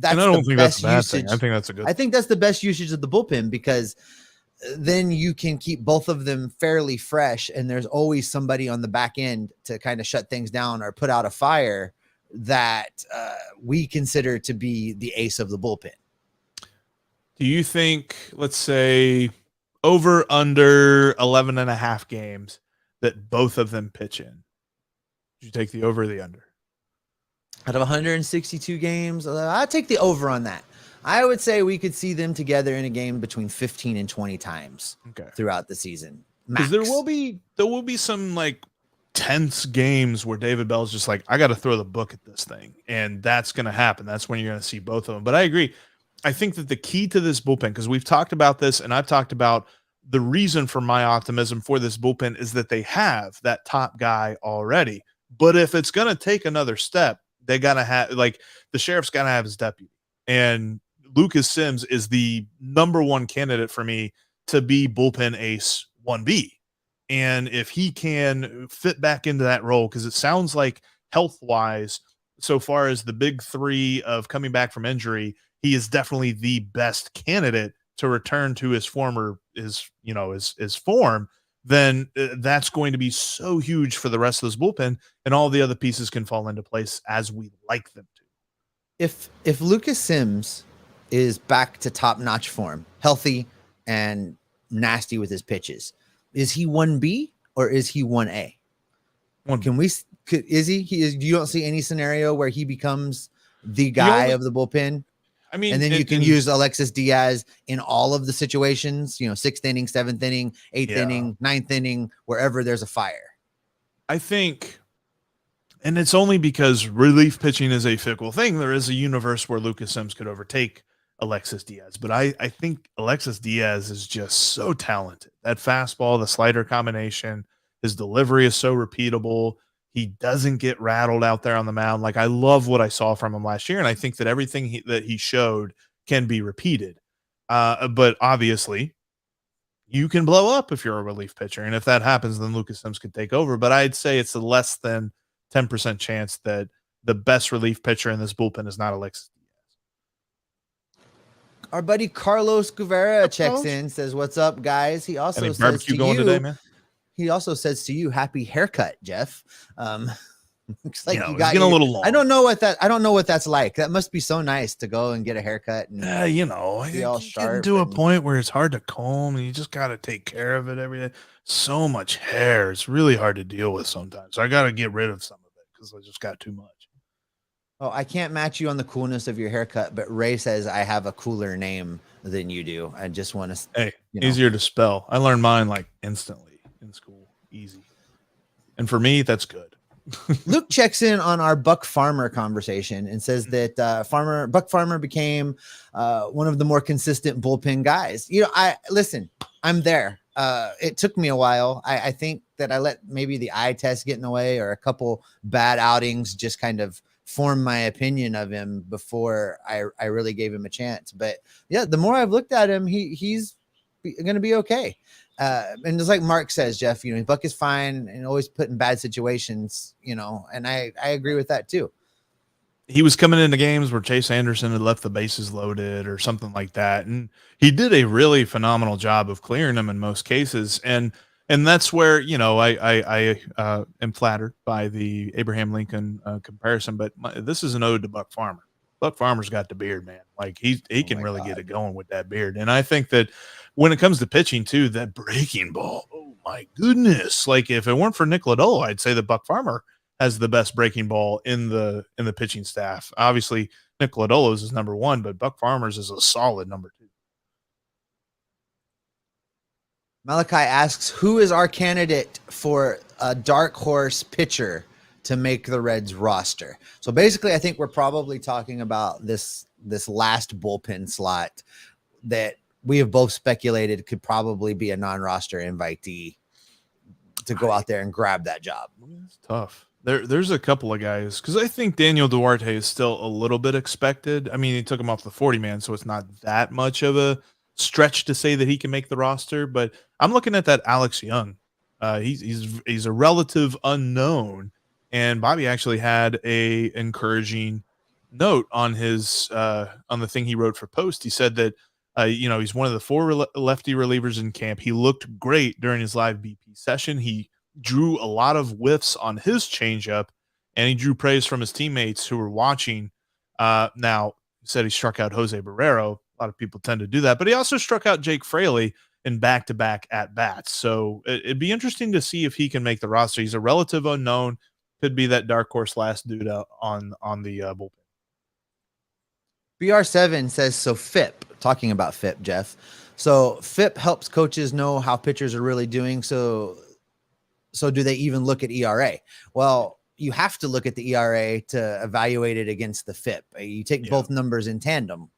the best usage. I think that's a good. I think that's the best usage of the bullpen, because then you can keep both of them fairly fresh, and there's always somebody on the back end to kind of shut things down or put out a fire that we consider to be the ace of the bullpen. Do you think, let's say, over under 11 and a half games that both of them pitch in? Did you take the over or the under? Out of 162 games, I'll take the over on that. I would say we could see them together in a game between 15 and 20 times throughout the season. Because there will be some like tense games where David Bell's just like, I got to throw the book at this thing, and that's going to happen. That's when you're going to see both of them. But I agree. I think that the key to this bullpen, because we've talked about this, and I've talked about the reason for my optimism for this bullpen is that they have that top guy already. But if it's going to take another step, they got to have, like, the sheriff's got to have his deputy. And Lucas Sims is the number one candidate for me to be bullpen ace 1B. And if he can fit back into that role, because it sounds like health-wise, so far as the big three of coming back from injury, he is definitely the best candidate to return to his form, then that's going to be so huge for the rest of this bullpen, and all the other pieces can fall into place as we like them to. If Lucas Sims is back to top-notch form, healthy and nasty with his pitches, is he 1B or is he 1A? You don't see any scenario where he becomes the guy of the bullpen? I mean, and then you can use Alexis Diaz in all of the situations, 6th inning, 7th inning, 8th inning, 9th inning, wherever there's a fire. I think, and it's only because relief pitching is a fickle thing. There is a universe where Lucas Sims could overtake Alexis Diaz, but I think Alexis Diaz is just so talented. That fastball, the slider combination, his delivery is so repeatable. He doesn't get rattled out there on the mound. Like, I love what I saw from him last year, and I think that everything that he showed can be repeated. But obviously, you can blow up if you're a relief pitcher, and if that happens, then Lucas Sims could take over. But I'd say it's a less than 10% chance that the best relief pitcher in this bullpen is not Alexis Diaz. Our buddy Carlos Guevara checks in, says, "What's up, guys?" He also says barbecue going today, man. He also says to you, "Happy haircut, Jeff." Looks like you got getting a little long. I don't know what that's like. That must be so nice to go and get a haircut. And be all sharp to a point where it's hard to comb, and you just got to take care of it every day. So much hair, it's really hard to deal with sometimes. So I got to get rid of some of it because I just got too much. Oh, I can't match you on the coolness of your haircut, but Ray says I have a cooler name than you do. I just want to easier to spell. I learned mine like instantly in school. Easy. And for me, that's good. Luke checks in on our Buck Farmer conversation and says that Buck Farmer became one of the more consistent bullpen guys. I'm there. It took me a while. I think that I let maybe the eye test get in the way, or a couple bad outings just kind of form my opinion of him before I really gave him a chance. But yeah, the more I've looked at him, he's going to be okay. And just like Mark says, Jeff, Buck is fine and always put in bad situations, and I agree with that too. He was coming into games where Chase Anderson had left the bases loaded or something like that. And he did a really phenomenal job of clearing them in most cases. And that's where, I am flattered by the Abraham Lincoln comparison, but this is an ode to Buck Farmer. Buck Farmer's got the beard, man. Like he can really get it going with that beard. And I think that when it comes to pitching too, that breaking ball, oh my goodness. Like if it weren't for Nick Lodolo, I'd say that Buck Farmer has the best breaking ball in the pitching staff. Obviously Nick Lodolo's is number one, but Buck Farmer's is a solid number two. Malachi asks, who is our candidate for a dark horse pitcher to make the Reds roster? So basically, I think we're probably talking about this last bullpen slot that we have both speculated could probably be a non-roster invitee to go out there and grab that job. It's tough. There's a couple of guys because I think Daniel Duarte is still a little bit expected. I mean, he took him off the 40 man, so it's not that much of a stretch to say that he can make the roster. But I'm looking at that Alex Young. He's a relative unknown, and Bobby actually had a encouraging note on his on the thing he wrote for Post. He said that he's one of the four lefty relievers in camp. He looked great during his live BP session. He drew a lot of whiffs on his changeup, and he drew praise from his teammates who were watching. Now, he said he struck out Jose Barrero. A lot of people tend to do that, but he also struck out Jake Fraley in back-to-back at-bats. So it'd be interesting to see if he can make the roster. He's a relative unknown. Could be that dark horse last dude on the bullpen. BR7 says, so FIP, talking about FIP, Jeff. So FIP helps coaches know how pitchers are really doing. So do they even look at ERA? Well, you have to look at the ERA to evaluate it against the FIP. You take both numbers in tandem.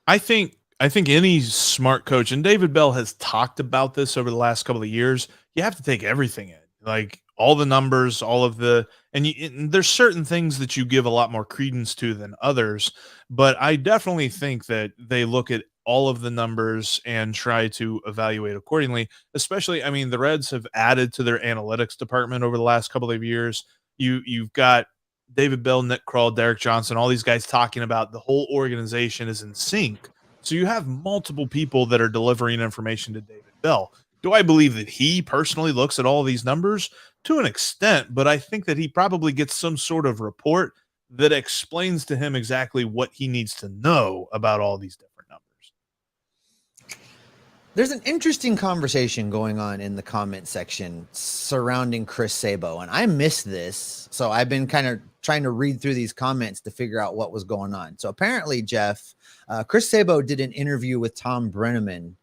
I think any smart coach, and David Bell has talked about this over the last couple of years, you have to take everything in, like all the numbers, all of the, and there's certain things that you give a lot more credence to than others, but I definitely think that they look at all of the numbers and try to evaluate accordingly. Especially, I mean, the Reds have added to their analytics department over the last couple of years. You've got David Bell, Nick Kroll, Derek Johnson, all these guys talking about the whole organization is in sync. So you have multiple people that are delivering information to David Bell. Do I believe that he personally looks at all these numbers? To an extent, but I think that he probably gets some sort of report that explains to him exactly what he needs to know about all these different numbers. There's an interesting conversation going on in the comment section surrounding Chris Sabo, and I missed this. So I've been kind of trying to read through these comments to figure out what was going on. So apparently, Jeff, Chris Sabo did an interview with Tom Brenneman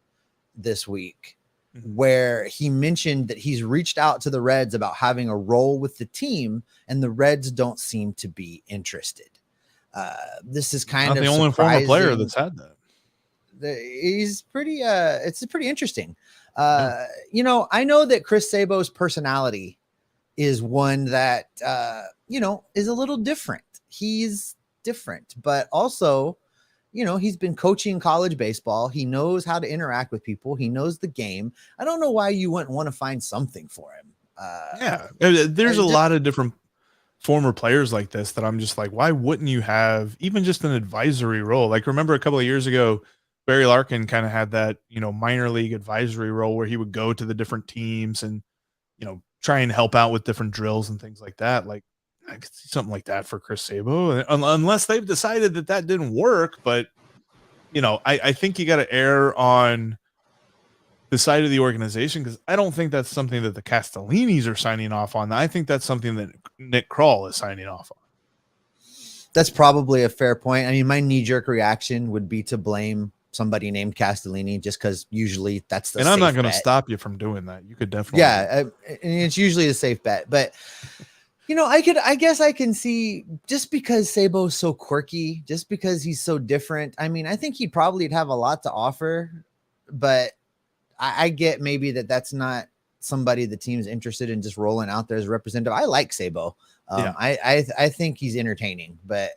this week where he mentioned that he's reached out to the Reds about having a role with the team, and the Reds don't seem to be interested. This is kind of the only former player that's had that. He's pretty it's pretty interesting. I know that Chris Sabo's personality is one that is a little different. He's different, but also he's been coaching college baseball. He knows how to interact with people. He knows the game. I don't know why you wouldn't want to find something for him. There's a lot of different former players like this that I'm just like, why wouldn't you have even just an advisory role? Like, remember a couple of years ago, Barry Larkin kind of had that, minor league advisory role where he would go to the different teams and, try and help out with different drills and things like that. Like, I could see something like that for Chris Sabo, unless they've decided that didn't work. But, I think you got to err on the side of the organization, because I don't think that's something that the Castellinis are signing off on. I think that's something that Nick Kroll is signing off on. That's probably a fair point. I mean, my knee-jerk reaction would be to blame somebody named Castellini, just because usually that's the and I'm not going to stop you from doing that. You could definitely, and it's usually a safe bet. But I guess I can see, just because Sabo's so quirky, just because he's so different. I mean, I think he'd probably have a lot to offer, but I get maybe that's not somebody the team's interested in just rolling out there as a representative. I like Sabo. I think he's entertaining, but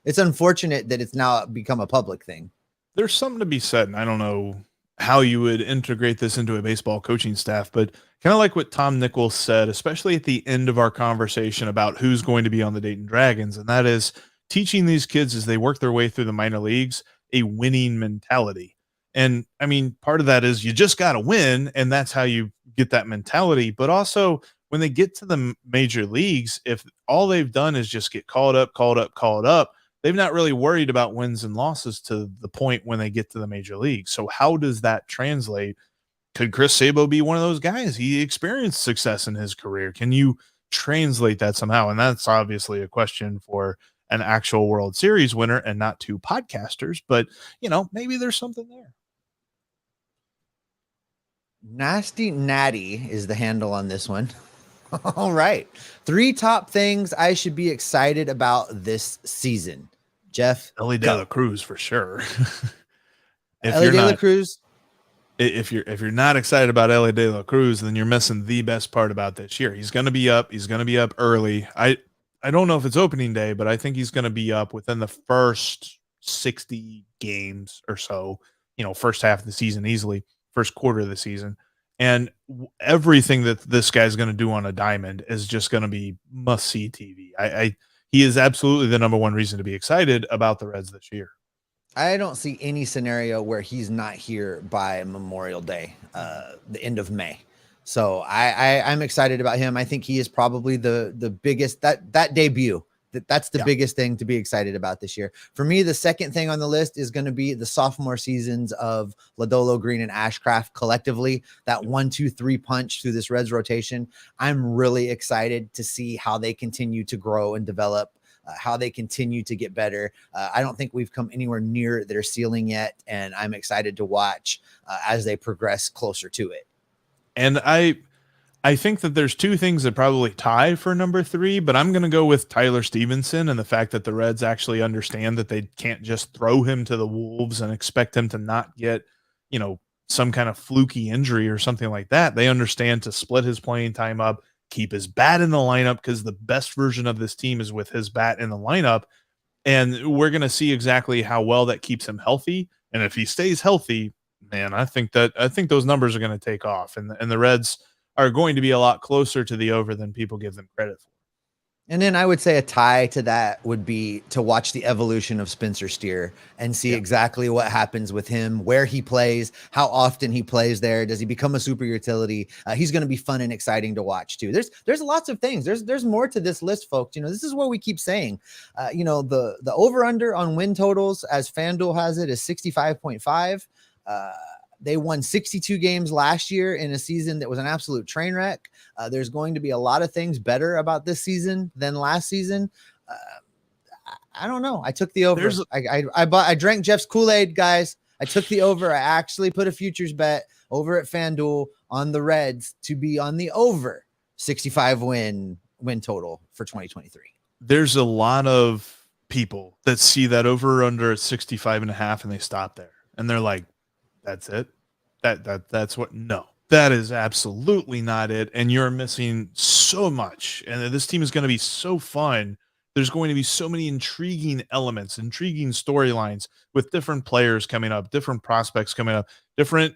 it's unfortunate that it's now become a public thing. There's something to be said, and I don't know how you would integrate this into a baseball coaching staff, but kind of like what Tom Nichols said, especially at the end of our conversation about who's going to be on the Dayton Dragons, and that is teaching these kids as they work their way through the minor leagues a winning mentality. And I mean, part of that is you just got to win, and that's how you get that mentality. But also, when they get to the major leagues, if all they've done is just get called up, they've not really worried about wins and losses to the point when they get to the major leagues. So how does that translate? Could Chris Sabo be one of those guys? He experienced success in his career. Can you translate that somehow? And that's obviously a question for an actual World Series winner and not two podcasters, but maybe there's something there. Nasty Natty is the handle on this one. All right. 3 top things I should be excited about this season. Jeff? Ellie De La Cruz for sure. Ellie De La Cruz. If you're not excited about Ellie De La Cruz, then you're missing the best part about this year. He's going to be up. He's going to be up early. I don't know if it's opening day, but I think he's going to be up within the first 60 games or so. First half of the season easily, first quarter of the season, and everything that this guy's going to do on a diamond is just going to be must see TV. He is absolutely the number one reason to be excited about the Reds this year. I don't see any scenario where he's not here by Memorial Day, the end of May. So I'm excited about him. I think he is probably the biggest that debut. That's the biggest thing to be excited about this year. For me, the second thing on the list is going to be the sophomore seasons of Lodolo, Greene, and Ashcraft collectively. That 1-2-3 punch through this Reds rotation. I'm really excited to see how they continue to grow and develop. How they continue to get better. I don't think we've come anywhere near their ceiling yet, and I'm excited to watch as they progress closer to it. And I think that there's two things that probably tie for number 3, but I'm going to go with Tyler Stevenson and the fact that the Reds actually understand that they can't just throw him to the Wolves and expect him to not get, some kind of fluky injury or something like that. They understand to split his playing time up, keep his bat in the lineup, because the best version of this team is with his bat in the lineup. And we're going to see exactly how well that keeps him healthy. And if he stays healthy, man, I think those numbers are going to take off. And the Reds are going to be a lot closer to the over than people give them credit for. And then I would say a tie to that would be to watch the evolution of Spencer Steer and see exactly what happens with him, where he plays, how often he plays there. Does he become a super utility? He's going to be fun and exciting to watch too. There's lots of things. There's more to this list, folks. This is what we keep saying. The over under on win totals as FanDuel has it is 65.5. They won 62 games last year in a season that was an absolute train wreck. There's going to be a lot of things better about this season than last season. I don't know. I took the over. I drank Jeff's Kool-Aid, guys. I took the over. I actually put a futures bet over at FanDuel on the Reds to be on the over 65 win total for 2023. There's a lot of people that see that over under at 65.5 and they stop there and they're like, that's it. That's what? No, that is absolutely not it. And you're missing so much. And this team is going to be so fun. There's going to be so many intriguing elements, intriguing storylines with different players coming up, different prospects coming up, different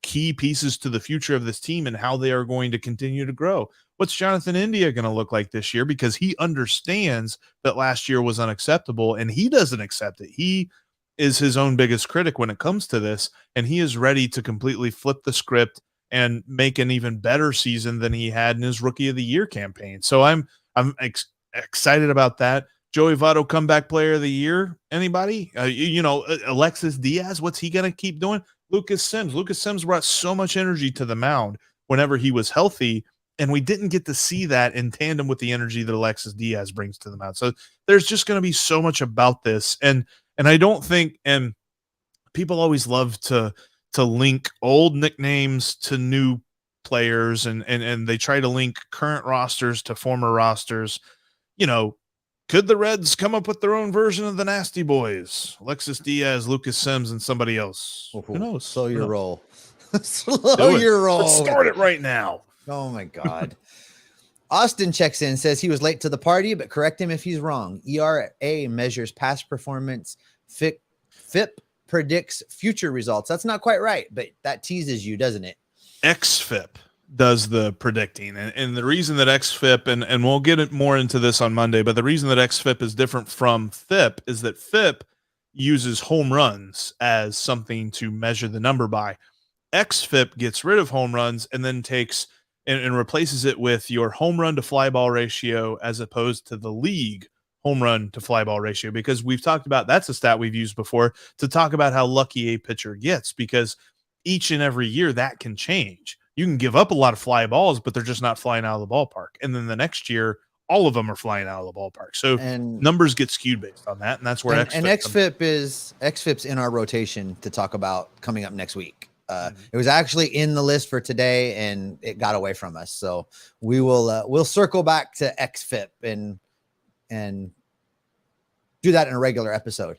key pieces to the future of this team and how they are going to continue to grow. What's Jonathan India going to look like this year? Because he understands that last year was unacceptable and he doesn't accept it. He is his own biggest critic when it comes to this, and he is ready to completely flip the script and make an even better season than he had in his Rookie of the Year campaign. So I'm excited about that. Joey Votto, comeback player of the year. Anybody? Alexis Diaz, what's he going to keep doing? Lucas Sims brought so much energy to the mound whenever he was healthy, and we didn't get to see that in tandem with the energy that Alexis Diaz brings to the mound. So there's just going to be so much about this. And I don't think, and people always love to link old nicknames to new players and they try to link current rosters to former rosters. Could the Reds come up with their own version of the Nasty Boys? Alexis Diaz, Lucas Sims, and somebody else. Who knows? Slow your roll. Slow your roll. Let's start it right now. Oh my God. Austin checks in, says he was late to the party, but correct him if he's wrong. ERA measures past performance. FIP predicts future results. That's not quite right, but that teases you, doesn't it? xFIP does the predicting. And the reason that xFIP, and we'll get more into this on Monday, but the reason that xFIP is different from FIP is that FIP uses home runs as something to measure the number by. xFIP gets rid of home runs and then takes and replaces it with your home run to fly ball ratio as opposed to the league home run to fly ball ratio, because we've talked about, that's a stat we've used before to talk about how lucky a pitcher gets, because each and every year that can change. You can give up a lot of fly balls, but they're just not flying out of the ballpark. And then the next year, all of them are flying out of the ballpark. So numbers get skewed based on that. And that's where xFIP's in our rotation to talk about coming up next week. It was actually in the list for today and it got away from us. So we'll circle back to xFIP and do that in a regular episode.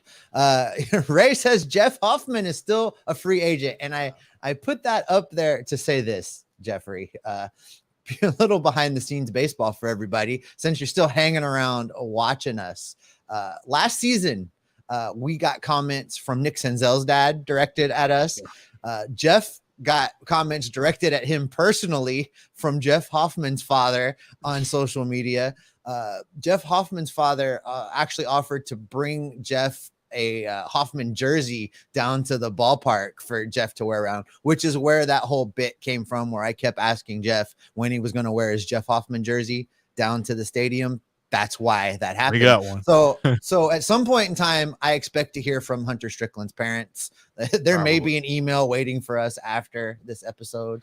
Ray says Jeff Hoffman is still a free agent. And I put that up there to say this, Jeffrey, a little behind the scenes baseball for everybody, since you're still hanging around watching us. Last season, we got comments from Nick Senzel's dad directed at us. Jeff got comments directed at him personally from Jeff Hoffman's father on social media. Jeff Hoffman's father actually offered to bring Jeff a Hoffman jersey down to the ballpark for Jeff to wear around, which is where that whole bit came from, where I kept asking Jeff when he was going to wear his Jeff Hoffman jersey down to the stadium. That's why that happened. We got one. So at some point in time, I expect to hear from Hunter Strickland's parents. There may be an email waiting for us after this episode.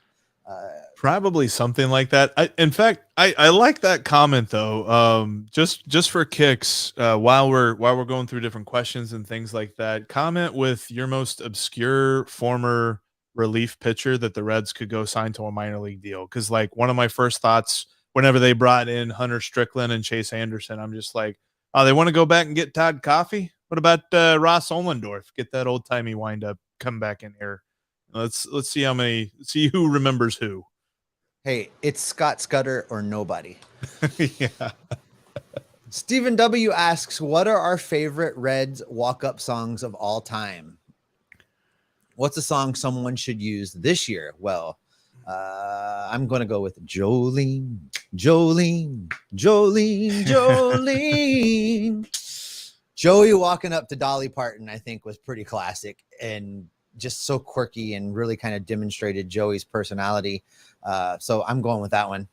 Probably something like that. In fact, I like that comment though. Just for kicks, while we're going through different questions and things like that, comment with your most obscure former relief pitcher that the Reds could go sign to a minor league deal. Because like one of my first thoughts whenever they brought in Hunter Strickland and Chase Anderson, I'm just like, oh, they want to go back and get Todd Coffey? What about Ross Ohlendorf? Get that old timey wind up, come back in here. Let's see who remembers who. Hey, it's Scott Scudder or nobody. Yeah. Stephen W asks, what are our favorite Reds walk-up songs of all time? What's a song someone should use this year? Well, I'm going to go with Jolene, Jolene, Jolene, Jolene. Joey walking up to Dolly Parton, I think, was pretty classic and just so quirky and really kind of demonstrated Joey's personality. So I'm going with that one.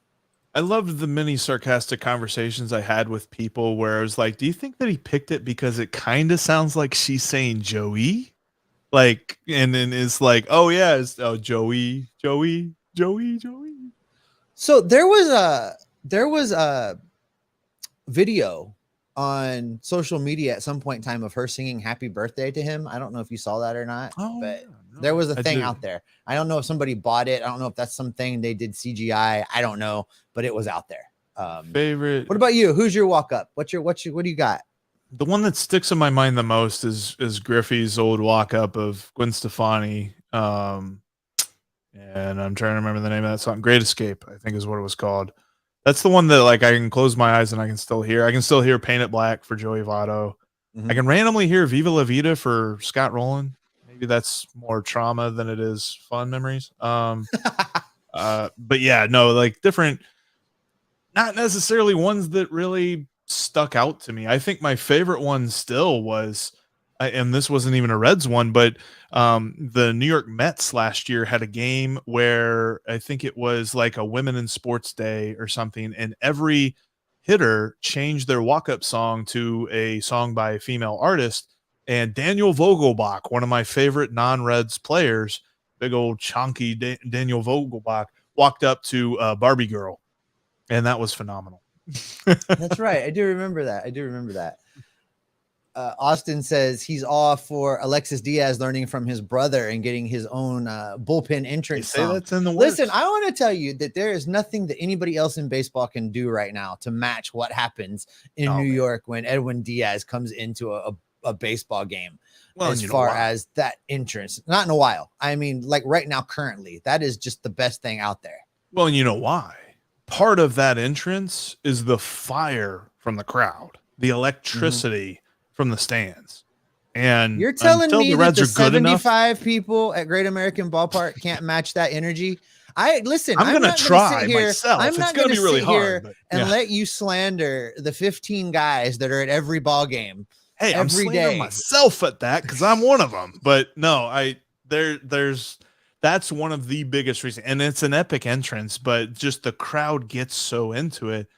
I loved the many sarcastic conversations I had with people where I was like, do you think that he picked it because it kind of sounds like she's saying Joey? Like, and then it's like, oh yeah, it's Joey. So there was a video on social media at some point in time of her singing happy birthday to him. I don't know if you saw that or not, but there was a thing out there. I don't know if somebody bought it. I don't know if that's something they did CGI. I don't know, but it was out there. Favorite. What about you? Who's your walk up? What do you got? The one that sticks in my mind the most is Griffey's old walk up of Gwen Stefani. And I'm trying to remember the name of that song. Great Escape, I think is what it was called. That's the one that like I can close my eyes and I can still hear. I can still hear Paint It Black for Joey Votto. Mm-hmm. I can randomly hear Viva La Vida for Scott Rowland. Maybe that's more trauma than it is fun memories. But yeah, no, like different, not necessarily ones that really stuck out to me. I think my favorite one still was, and this wasn't even a Reds one, but the New York Mets last year had a game where I think it was like a Women in Sports Day or something, and every hitter changed their walk-up song to a song by a female artist. And Daniel Vogelbach, one of my favorite non-Reds players, big old chunky Daniel Vogelbach, walked up to Barbie Girl, and that was phenomenal. That's right. I do remember that. Austin says he's all for Alexis Diaz learning from his brother and getting his own bullpen entrance song. That's in the works. Listen, I want to tell you that there is nothing that anybody else in baseball can do right now to match what happens in New York when Edwin Diaz comes into a baseball game. Well, as far as that entrance, not in a while. I mean, like right now, currently, that is just the best thing out there. Well, and you know why? Part of that entrance is the fire from the crowd, the electricity from the stands. And you're telling me that the 75 people at Great American Ballpark can't match that energy? I'm going to try myself. I'm not going to be really hard and let you slander the 15 guys that are at every ball game. Hey, I'm slandering myself at that because I'm one of them. But no, that's one of the biggest reasons, and it's an epic entrance. But just the crowd gets so into it,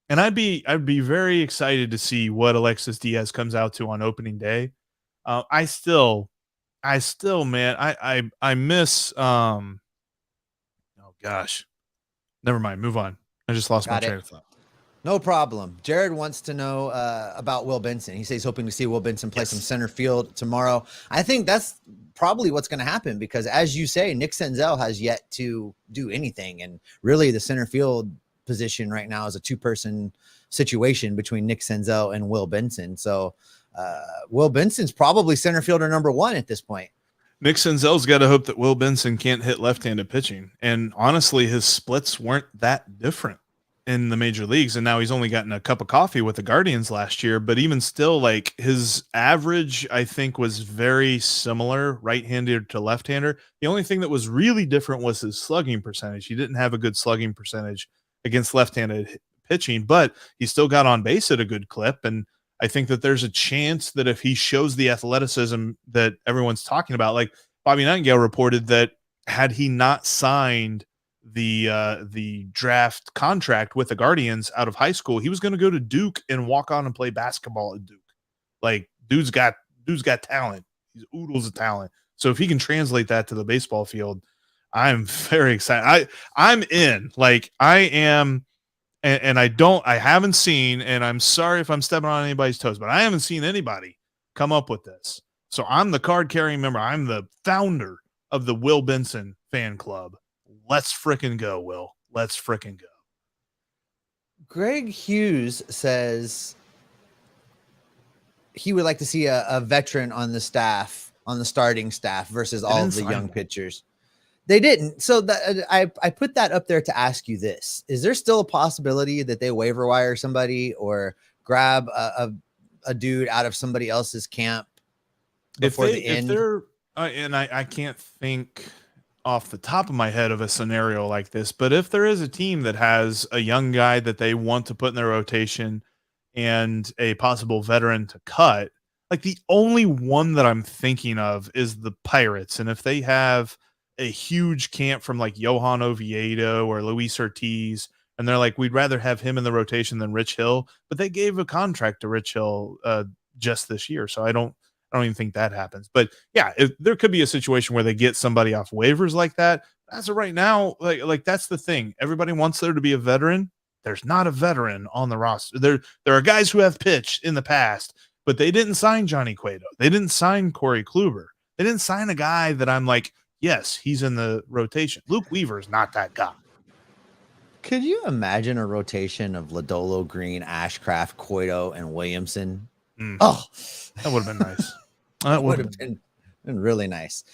and I'd be very excited to see what Alexis Diaz comes out to on opening day. I still, man, I miss. Oh gosh, never mind. Move on. I just lost my train of thought. No problem. Jared wants to know about Will Benson. He says he's hoping to see Will Benson play some center field tomorrow. I think that's probably what's going to happen because, as you say, Nick Senzel has yet to do anything. And really the center field position right now is a two-person situation between Nick Senzel and Will Benson. So Will Benson's probably center fielder number 1 at this point. Nick Senzel's got to hope that Will Benson can't hit left-handed pitching. And honestly, his splits weren't that different in the major leagues. And now he's only gotten a cup of coffee with the Guardians last year. But even still, like, his average, I think, was very similar, right-hander to left-hander. The only thing that was really different was his slugging percentage. He didn't have a good slugging percentage against left-handed pitching, but he still got on base at a good clip. And I think that there's a chance that if he shows the athleticism that everyone's talking about, like Bobby Nightingale reported that had he not signed the draft contract with the Guardians out of high school, he was going to go to Duke and walk on and play basketball at Duke. Like, dude's got talent. He's oodles of talent. So if he can translate that to the baseball field, I'm very excited. I'm in. Like, I am. And I haven't seen, and I'm sorry if I'm stepping on anybody's toes, but I haven't seen anybody come up with this. So I'm the card carrying member. I'm the founder of the Will Benson fan club. Let's frickin' go, Will. Let's frickin' go. Greg Hughes says he would like to see a veteran on the staff, on the starting staff versus all of the young pitchers. They didn't. So I put that up there to ask you this. Is there still a possibility that they waiver wire somebody or grab a dude out of somebody else's camp before the end? If they're, and I can't think off the top of my head of a scenario like this, but if there is a team that has a young guy that they want to put in their rotation and a possible veteran to cut, like, the only one that I'm thinking of is the Pirates. And if they have a huge camp from like Johan Oviedo or Luis Ortiz, and they're like, we'd rather have him in the rotation than Rich Hill, but they gave a contract to Rich Hill just this year. So I don't even think that happens. But yeah, there could be a situation where they get somebody off waivers like that. As of right now, like that's the thing. Everybody wants there to be a veteran. There's not a veteran on the roster. There are guys who have pitched in the past, but they didn't sign Johnny Cueto. They didn't sign Corey Kluber. They didn't sign a guy that I'm like, yes, he's in the rotation. Luke Weaver is not that guy. Could you imagine a rotation of Lodolo, Greene, Ashcraft, Cueto, and Williamson? Oh, that would have been nice. That would have been really nice.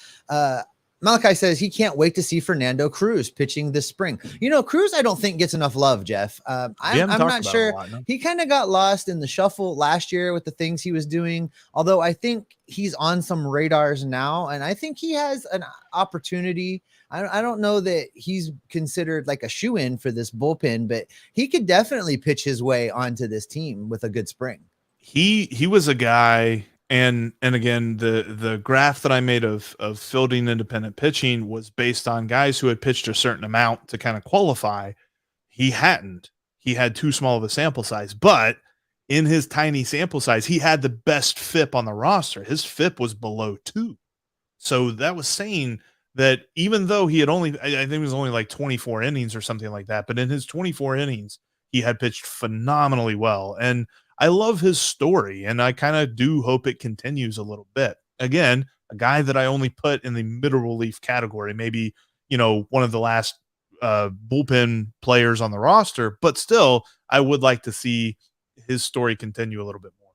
Malachi says he can't wait to see Fernando Cruz pitching this spring. You know, Cruz, I don't think gets enough love, Jeff. I'm not sure. He kind of got lost in the shuffle last year with the things he was doing, although I think he's on some radars now, and I think he has an opportunity. I don't know that he's considered like a shoe-in for this bullpen, but he could definitely pitch his way onto this team with a good spring. He was a guy. And again, the graph that I made of fielding independent pitching was based on guys who had pitched a certain amount to kind of qualify. He hadn't. He had too small of a sample size, but in his tiny sample size, he had the best FIP on the roster. His FIP was below 2. So that was saying that even though he had only, I think it was only like 24 innings or something like that, but in his 24 innings, he had pitched phenomenally well. And I love his story, and I kind of do hope it continues a little bit. Again, a guy that I only put in the middle relief category, maybe, one of the last bullpen players on the roster, but still, I would like to see his story continue a little bit more.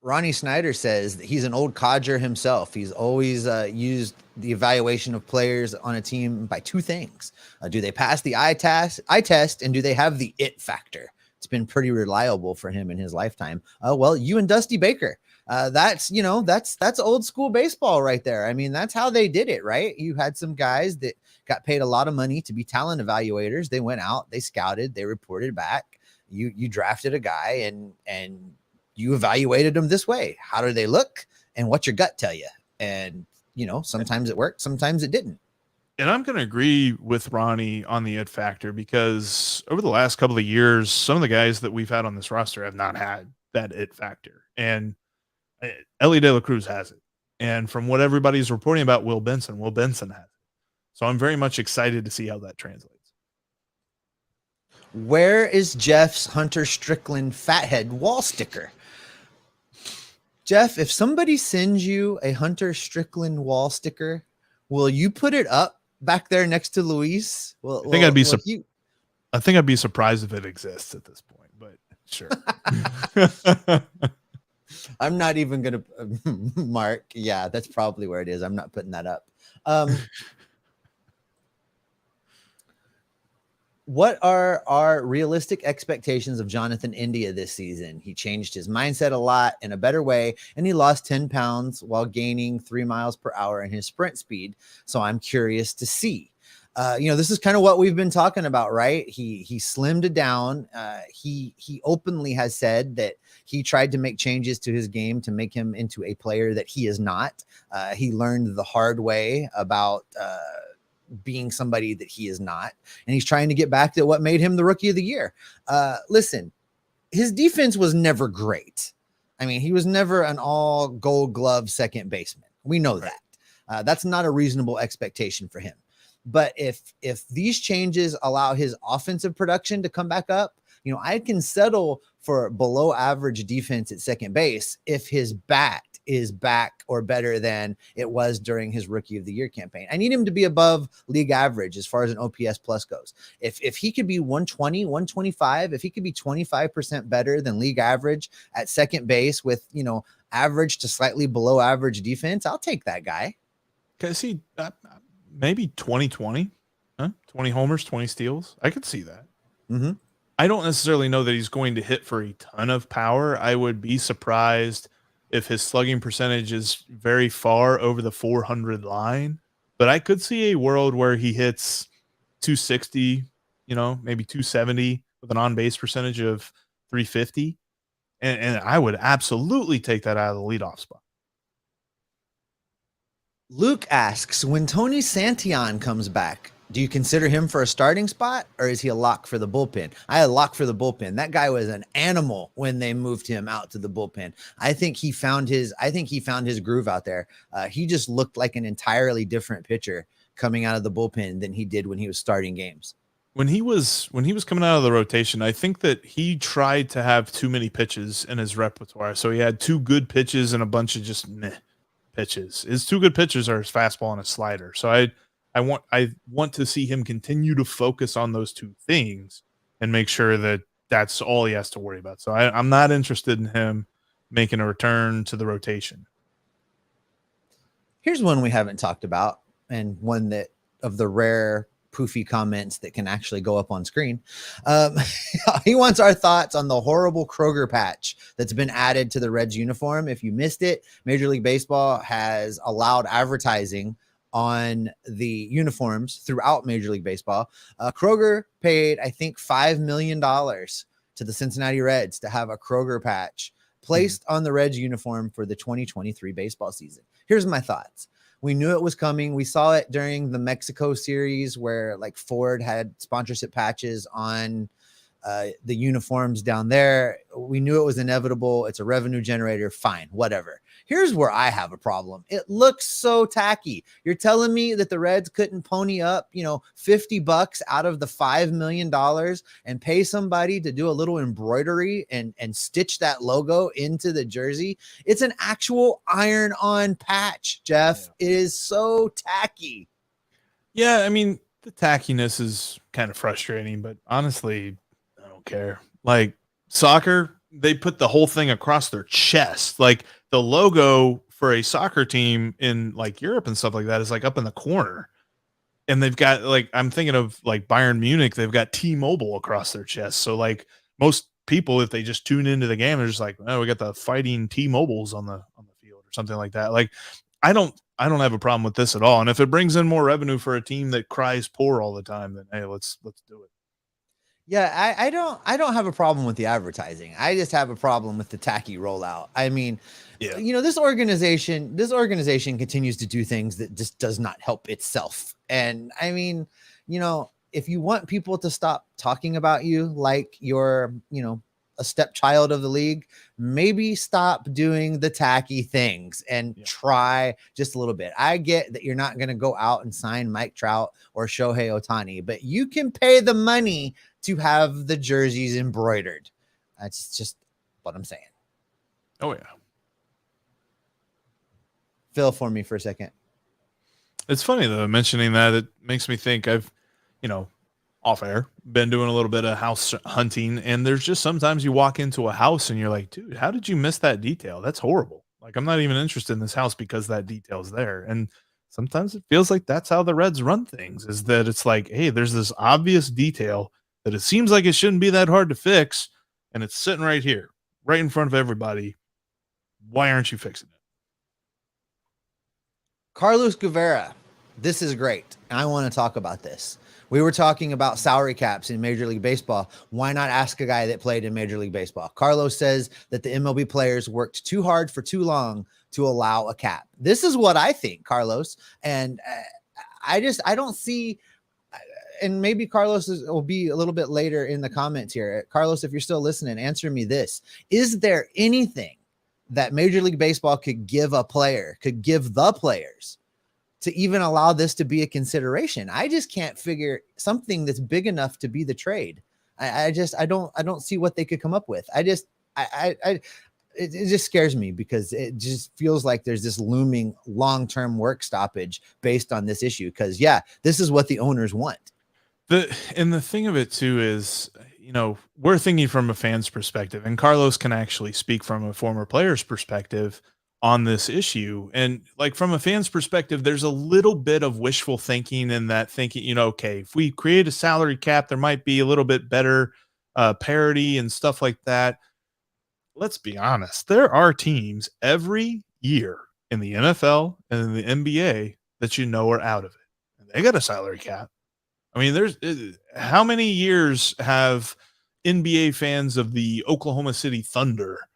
Ronnie Snyder says that he's an old codger himself. He's always used the evaluation of players on a team by 2 things. Do they pass the eye test, and do they have the it factor? It's been pretty reliable for him in his lifetime. Well, you and Dusty Baker, that's old school baseball right there. I mean, that's how they did it, right? You had some guys that got paid a lot of money to be talent evaluators. They went out, they scouted, they reported back. You drafted a guy and you evaluated them this way. How do they look? And what's your gut tell you? And, sometimes it worked, sometimes it didn't. And I'm going to agree with Ronnie on the it factor, because over the last couple of years, some of the guys that we've had on this roster have not had that it factor. And Ellie De La Cruz has it. And from what everybody's reporting about Will Benson has it. So I'm very much excited to see how that translates. Where is Jeff's Hunter Strickland fathead wall sticker? Jeff, if somebody sends you a Hunter Strickland wall sticker, will you put it up back there next to Luis? I think I'd be surprised if it exists at this point, but Sure. I'm not even going to Mark. Yeah, that's probably where it is. I'm not putting that up. What are our realistic expectations of Jonathan India this season? He changed his mindset a lot in a better way, and he lost 10 pounds while gaining 3 miles per hour in his sprint speed. So I'm curious to see. This is kind of what we've been talking about, right? He slimmed it down. He openly has said that he tried to make changes to his game to make him into a player that he is not. He learned the hard way about being somebody that he is not, and he's trying to get back to what made him the rookie of the year. Listen, his defense was never great. I mean, he was never an all gold glove second baseman. We know that. That's not a reasonable expectation for him. But if these changes allow his offensive production to come back up, I can settle for below average defense at second base if his bat is back or better than it was during his rookie of the year campaign. I need him to be above league average as far as an OPS plus goes. If he could be 120, 125, if he could be 25% better than league average at second base with, average to slightly below average defense, I'll take that guy. Okay, see, maybe 2020, 20 homers, 20 steals. I could see that. Mm-hmm. I don't necessarily know that he's going to hit for a ton of power. I would be surprised if his slugging percentage is very far over the 400 line, but I could see a world where he hits 260, maybe 270 with an on-base percentage of 350. And I would absolutely take that out of the leadoff spot. Luke asks, when Tony Santillan comes back, do you consider him for a starting spot, or is he a lock for the bullpen? I had a lock for the bullpen. That guy was an animal when they moved him out to the bullpen. I think he found his groove out there. He just looked like an entirely different pitcher coming out of the bullpen than he did when he was starting games. When he was coming out of the rotation, I think that he tried to have too many pitches in his repertoire. So he had 2 good pitches and a bunch of just meh pitches. His 2 good pitches are his fastball and a slider. So I want to see him continue to focus on those 2 things and make sure that that's all he has to worry about. So I'm not interested in him making a return to the rotation. Here's one we haven't talked about, and one that of the rare poofy comments that can actually go up on screen. He wants our thoughts on the horrible Kroger patch that's been added to the Reds uniform. If you missed it, Major League Baseball has allowed advertising on the uniforms throughout Major League Baseball. Kroger paid, I think, $5 million to the Cincinnati Reds to have a Kroger patch placed on the Reds uniform for the 2023 baseball season. Here's my thoughts. We knew it was coming. We saw it during the Mexico series where like Ford had sponsorship patches on the uniforms down there. We knew it was inevitable. It's a revenue generator. Fine, whatever. Here's where I have a problem. It looks so tacky. You're telling me that the Reds couldn't pony up, $50 out of the $5 million and pay somebody to do a little embroidery and stitch that logo into the jersey? It's an actual iron-on patch, Jeff. Yeah. It is so tacky. Yeah, I mean, the tackiness is kind of frustrating, but honestly, I don't care. Like soccer, they put the whole thing across their chest. Like the logo for a soccer team in like Europe and stuff like that is like up in the corner. And they've got like, I'm thinking of like Bayern Munich, they've got T-Mobile across their chest. So like most people, if they just tune into the game, they're just like, oh, we got the fighting T-Mobiles on the field or something like that. Like I don't have a problem with this at all. And if it brings in more revenue for a team that cries poor all the time, then hey, let's do it. Yeah, I don't have a problem with the advertising. I just have a problem with the tacky rollout. I mean, yeah. This organization continues to do things that just does not help itself. And I mean, if you want people to stop talking about you like you're, a stepchild of the league, maybe stop doing the tacky things and try just a little bit. I get that you're not going to go out and sign Mike Trout or Shohei Ohtani, but you can pay the money to have the jerseys embroidered. That's just what I'm saying. Oh yeah. Fill for me for a second. It's funny though, mentioning that, it makes me think I've, off air, been doing a little bit of house hunting, and there's just sometimes you walk into a house and you're like, dude, how did you miss that detail? That's horrible. Like, I'm not even interested in this house because that detail's there. And sometimes it feels like that's how the Reds run things, is that it's like, hey, there's this obvious detail that it seems like it shouldn't be that hard to fix, and it's sitting right here, right in front of everybody. Why aren't you fixing it? Carlos Guevara, this is great. I want to talk about this. We were talking about salary caps in Major League Baseball. Why not ask a guy that played in Major League Baseball? Carlos says that the MLB players worked too hard for too long to allow a cap. This is what I think, Carlos. And I don't see, and maybe Carlos will be a little bit later in the comments here. Carlos, if you're still listening, answer me this. Is there anything that Major League Baseball could give the players to even allow this to be a consideration? I just can't figure something that's big enough to be the trade. I don't see what they could come up with. It just scares me because it just feels like there's this looming long-term work stoppage based on this issue. Cause yeah, this is what the owners want. The thing of it too is, we're thinking from a fan's perspective, and Carlos can actually speak from a former player's perspective on this issue. And like, from a fan's perspective, there's a little bit of wishful thinking in that thinking, okay, if we create a salary cap, there might be a little bit better parity and stuff like that. Let's be honest. There are teams every year in the NFL and in the NBA that are out of it. And they got a salary cap. I mean, there's how many years have NBA fans of the Oklahoma City Thunder,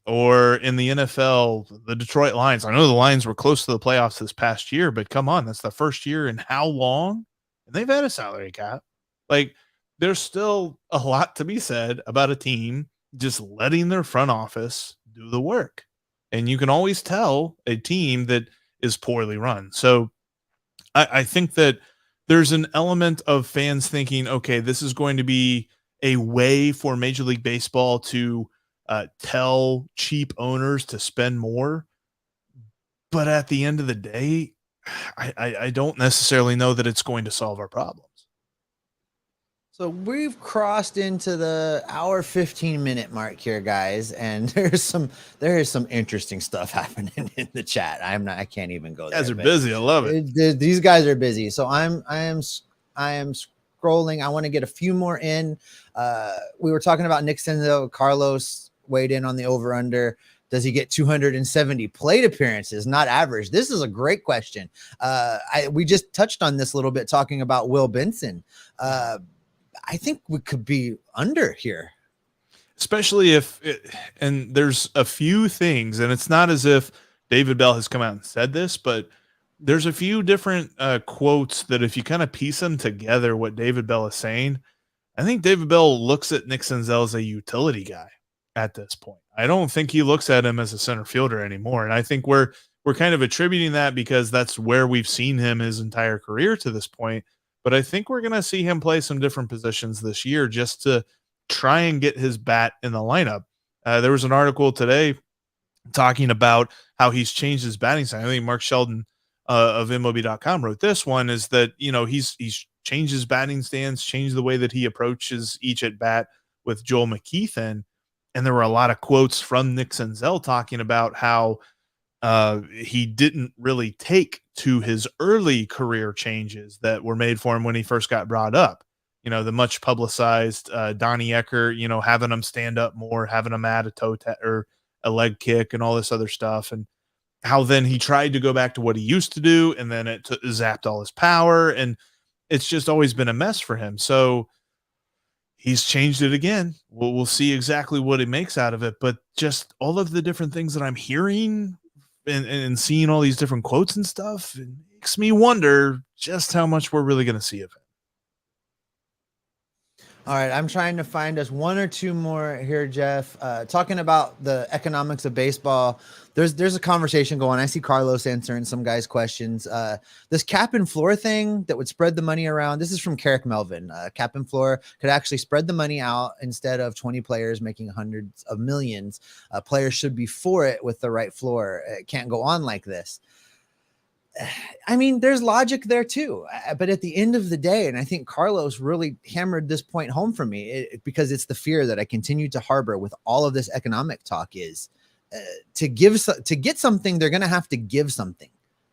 or in the NFL, the Detroit Lions? I know the Lions were close to the playoffs this past year, but come on, that's the first year in how long? And they've had a salary cap. Like, there's still a lot to be said about a team just letting their front office do the work. And you can always tell a team that is poorly run. So I think that there's an element of fans thinking, okay, this is going to be a way for Major League Baseball to tell cheap owners to spend more. But at the end of the day, I don't necessarily know that it's going to solve our problems. So we've crossed into the hour 15-minute mark here, guys, and there is some interesting stuff happening in the chat. I can't even go there. You guys are busy. I love it. These guys are busy. So I am scrolling. I want to get a few more in. We were talking about Nick Senzel. Carlos weighed in on the over/under. Does he get 270 plate appearances? Not average. This is a great question. We just touched on this a little bit talking about Will Benson. I think we could be under here. Especially and there's a few things, and it's not as if David Bell has come out and said this, but there's a few different quotes that if you kind of piece them together, what David Bell is saying, I think David Bell looks at Nick Senzel as a utility guy at this point. I don't think he looks at him as a center fielder anymore. And I think we're kind of attributing that because that's where we've seen him his entire career to this point. But I think we're going to see him play some different positions this year just to try and get his bat in the lineup. There was an article today talking about how he's changed his batting style. I think Mark Sheldon of MLB.com wrote this one, is that, he's changed his batting stance, changed the way that he approaches each at bat with Joel McKeithen. And there were a lot of quotes from Nick Senzel talking about how he didn't really take to his early career changes that were made for him when he first got brought up. The much publicized Donnie Ecker, having him stand up more, having him add a toe or a leg kick and all this other stuff. And how then he tried to go back to what he used to do, and then it zapped all his power. And it's just always been a mess for him. So he's changed it again. We'll see exactly what he makes out of it. But just all of the different things that I'm hearing and seeing all these different quotes and stuff, it makes me wonder just how much we're really going to see of it. All right, I'm trying to find us one or two more here, Jeff. Talking about the economics of baseball, there's a conversation going. I see Carlos answering some guys' questions. This cap and floor thing that would spread the money around. This is from Carrick Melvin. Cap and floor could actually spread the money out instead of 20 players making hundreds of millions. Players should be for it with the right floor. It can't go on like this. I mean, there's logic there too. But at the end of the day, and I think Carlos really hammered this point home for me because it's the fear that I continue to harbor with all of this economic talk is to get something, they're going to have to give something.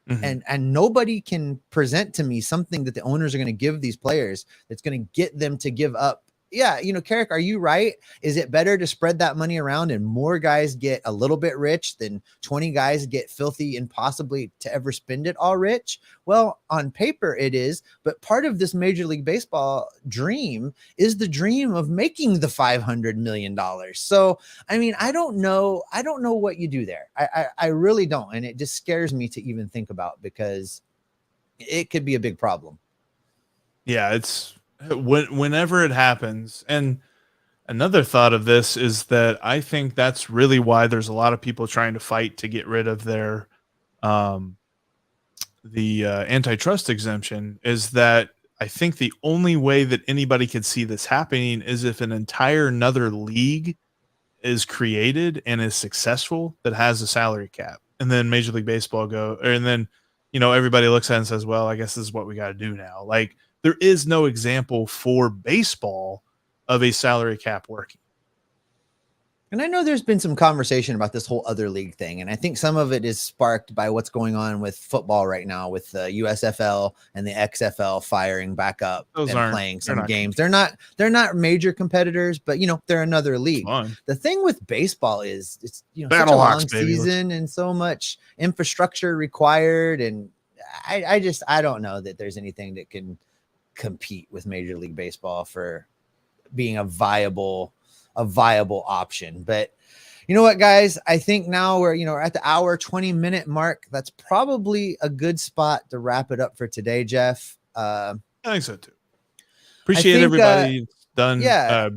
Mm-hmm. And nobody can present to me something that the owners are going to give these players that's going to get them to give up. Yeah, Carrick, are you right? Is it better to spread that money around and more guys get a little bit rich than 20 guys get filthy and possibly to ever spend it all rich? Well, on paper it is, but part of this Major League Baseball dream is the dream of making the $500 million. So, I mean, I don't know what you do there. I really don't. And it just scares me to even think about because it could be a big problem. Yeah, it's whenever it happens. And another thought of this is that I think that's really why there's a lot of people trying to fight to get rid of their antitrust exemption, is that I think the only way that anybody could see this happening is if an entire another league is created and is successful that has a salary cap, and then Major League Baseball and then everybody looks at it and says, well, I guess this is what we got to do now. Like, there is no example for baseball of a salary cap working. And I know there's been some conversation about this whole other league thing. And I think some of it is sparked by what's going on with football right now with the USFL and the XFL firing back up and playing some games. They're not major competitors, but they're another league. The thing with baseball is it's such a long season and so much infrastructure required. And I don't know that there's anything that can compete with Major League Baseball for being a viable option. But you know what, guys, I think now we're at the hour 20-minute mark. That's probably a good spot to wrap it up for today, Jeff. I think so too. Appreciate everybody been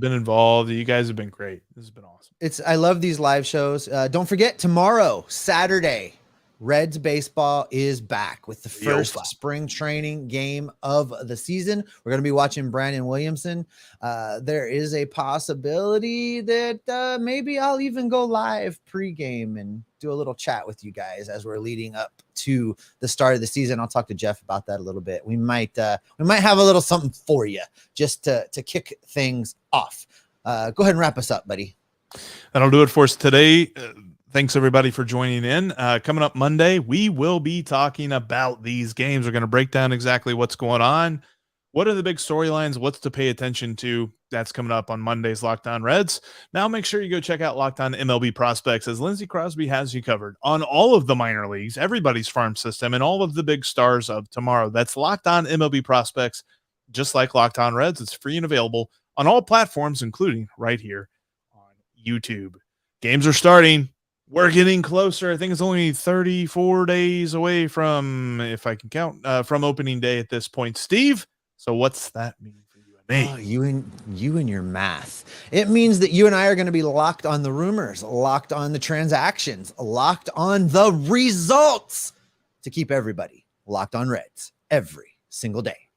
involved. You guys have been great. This has been awesome. I love these live shows. Don't forget, tomorrow, Saturday, Reds baseball is back with the first spring training game of the season. We're going to be watching Brandon Williamson. There is a possibility that maybe I'll even go live pregame and do a little chat with you guys as we're leading up to the start of the season. I'll talk to Jeff about that a little bit. We might have a little something for you just to kick things off. Go ahead and wrap us up, buddy. That'll do it for us today. Thanks, everybody, for joining in. Coming up Monday, we will be talking about these games. We're going to break down exactly what's going on. What are the big storylines? What's to pay attention to? That's coming up on Monday's Locked On Reds. Now make sure you go check out Locked On MLB Prospects, as Lindsey Crosby has you covered on all of the minor leagues, everybody's farm system, and all of the big stars of tomorrow. That's Locked On MLB Prospects, just like Locked On Reds. It's free and available on all platforms, including right here on YouTube. Games are starting. We're getting closer. I think it's only 34 days away from, if I can count, from opening day at this point. Steve, so what's that mean for you and me? Oh, you and your math. It means that you and I are going to be locked on the rumors, locked on the transactions, locked on the results to keep everybody locked on Reds every single day.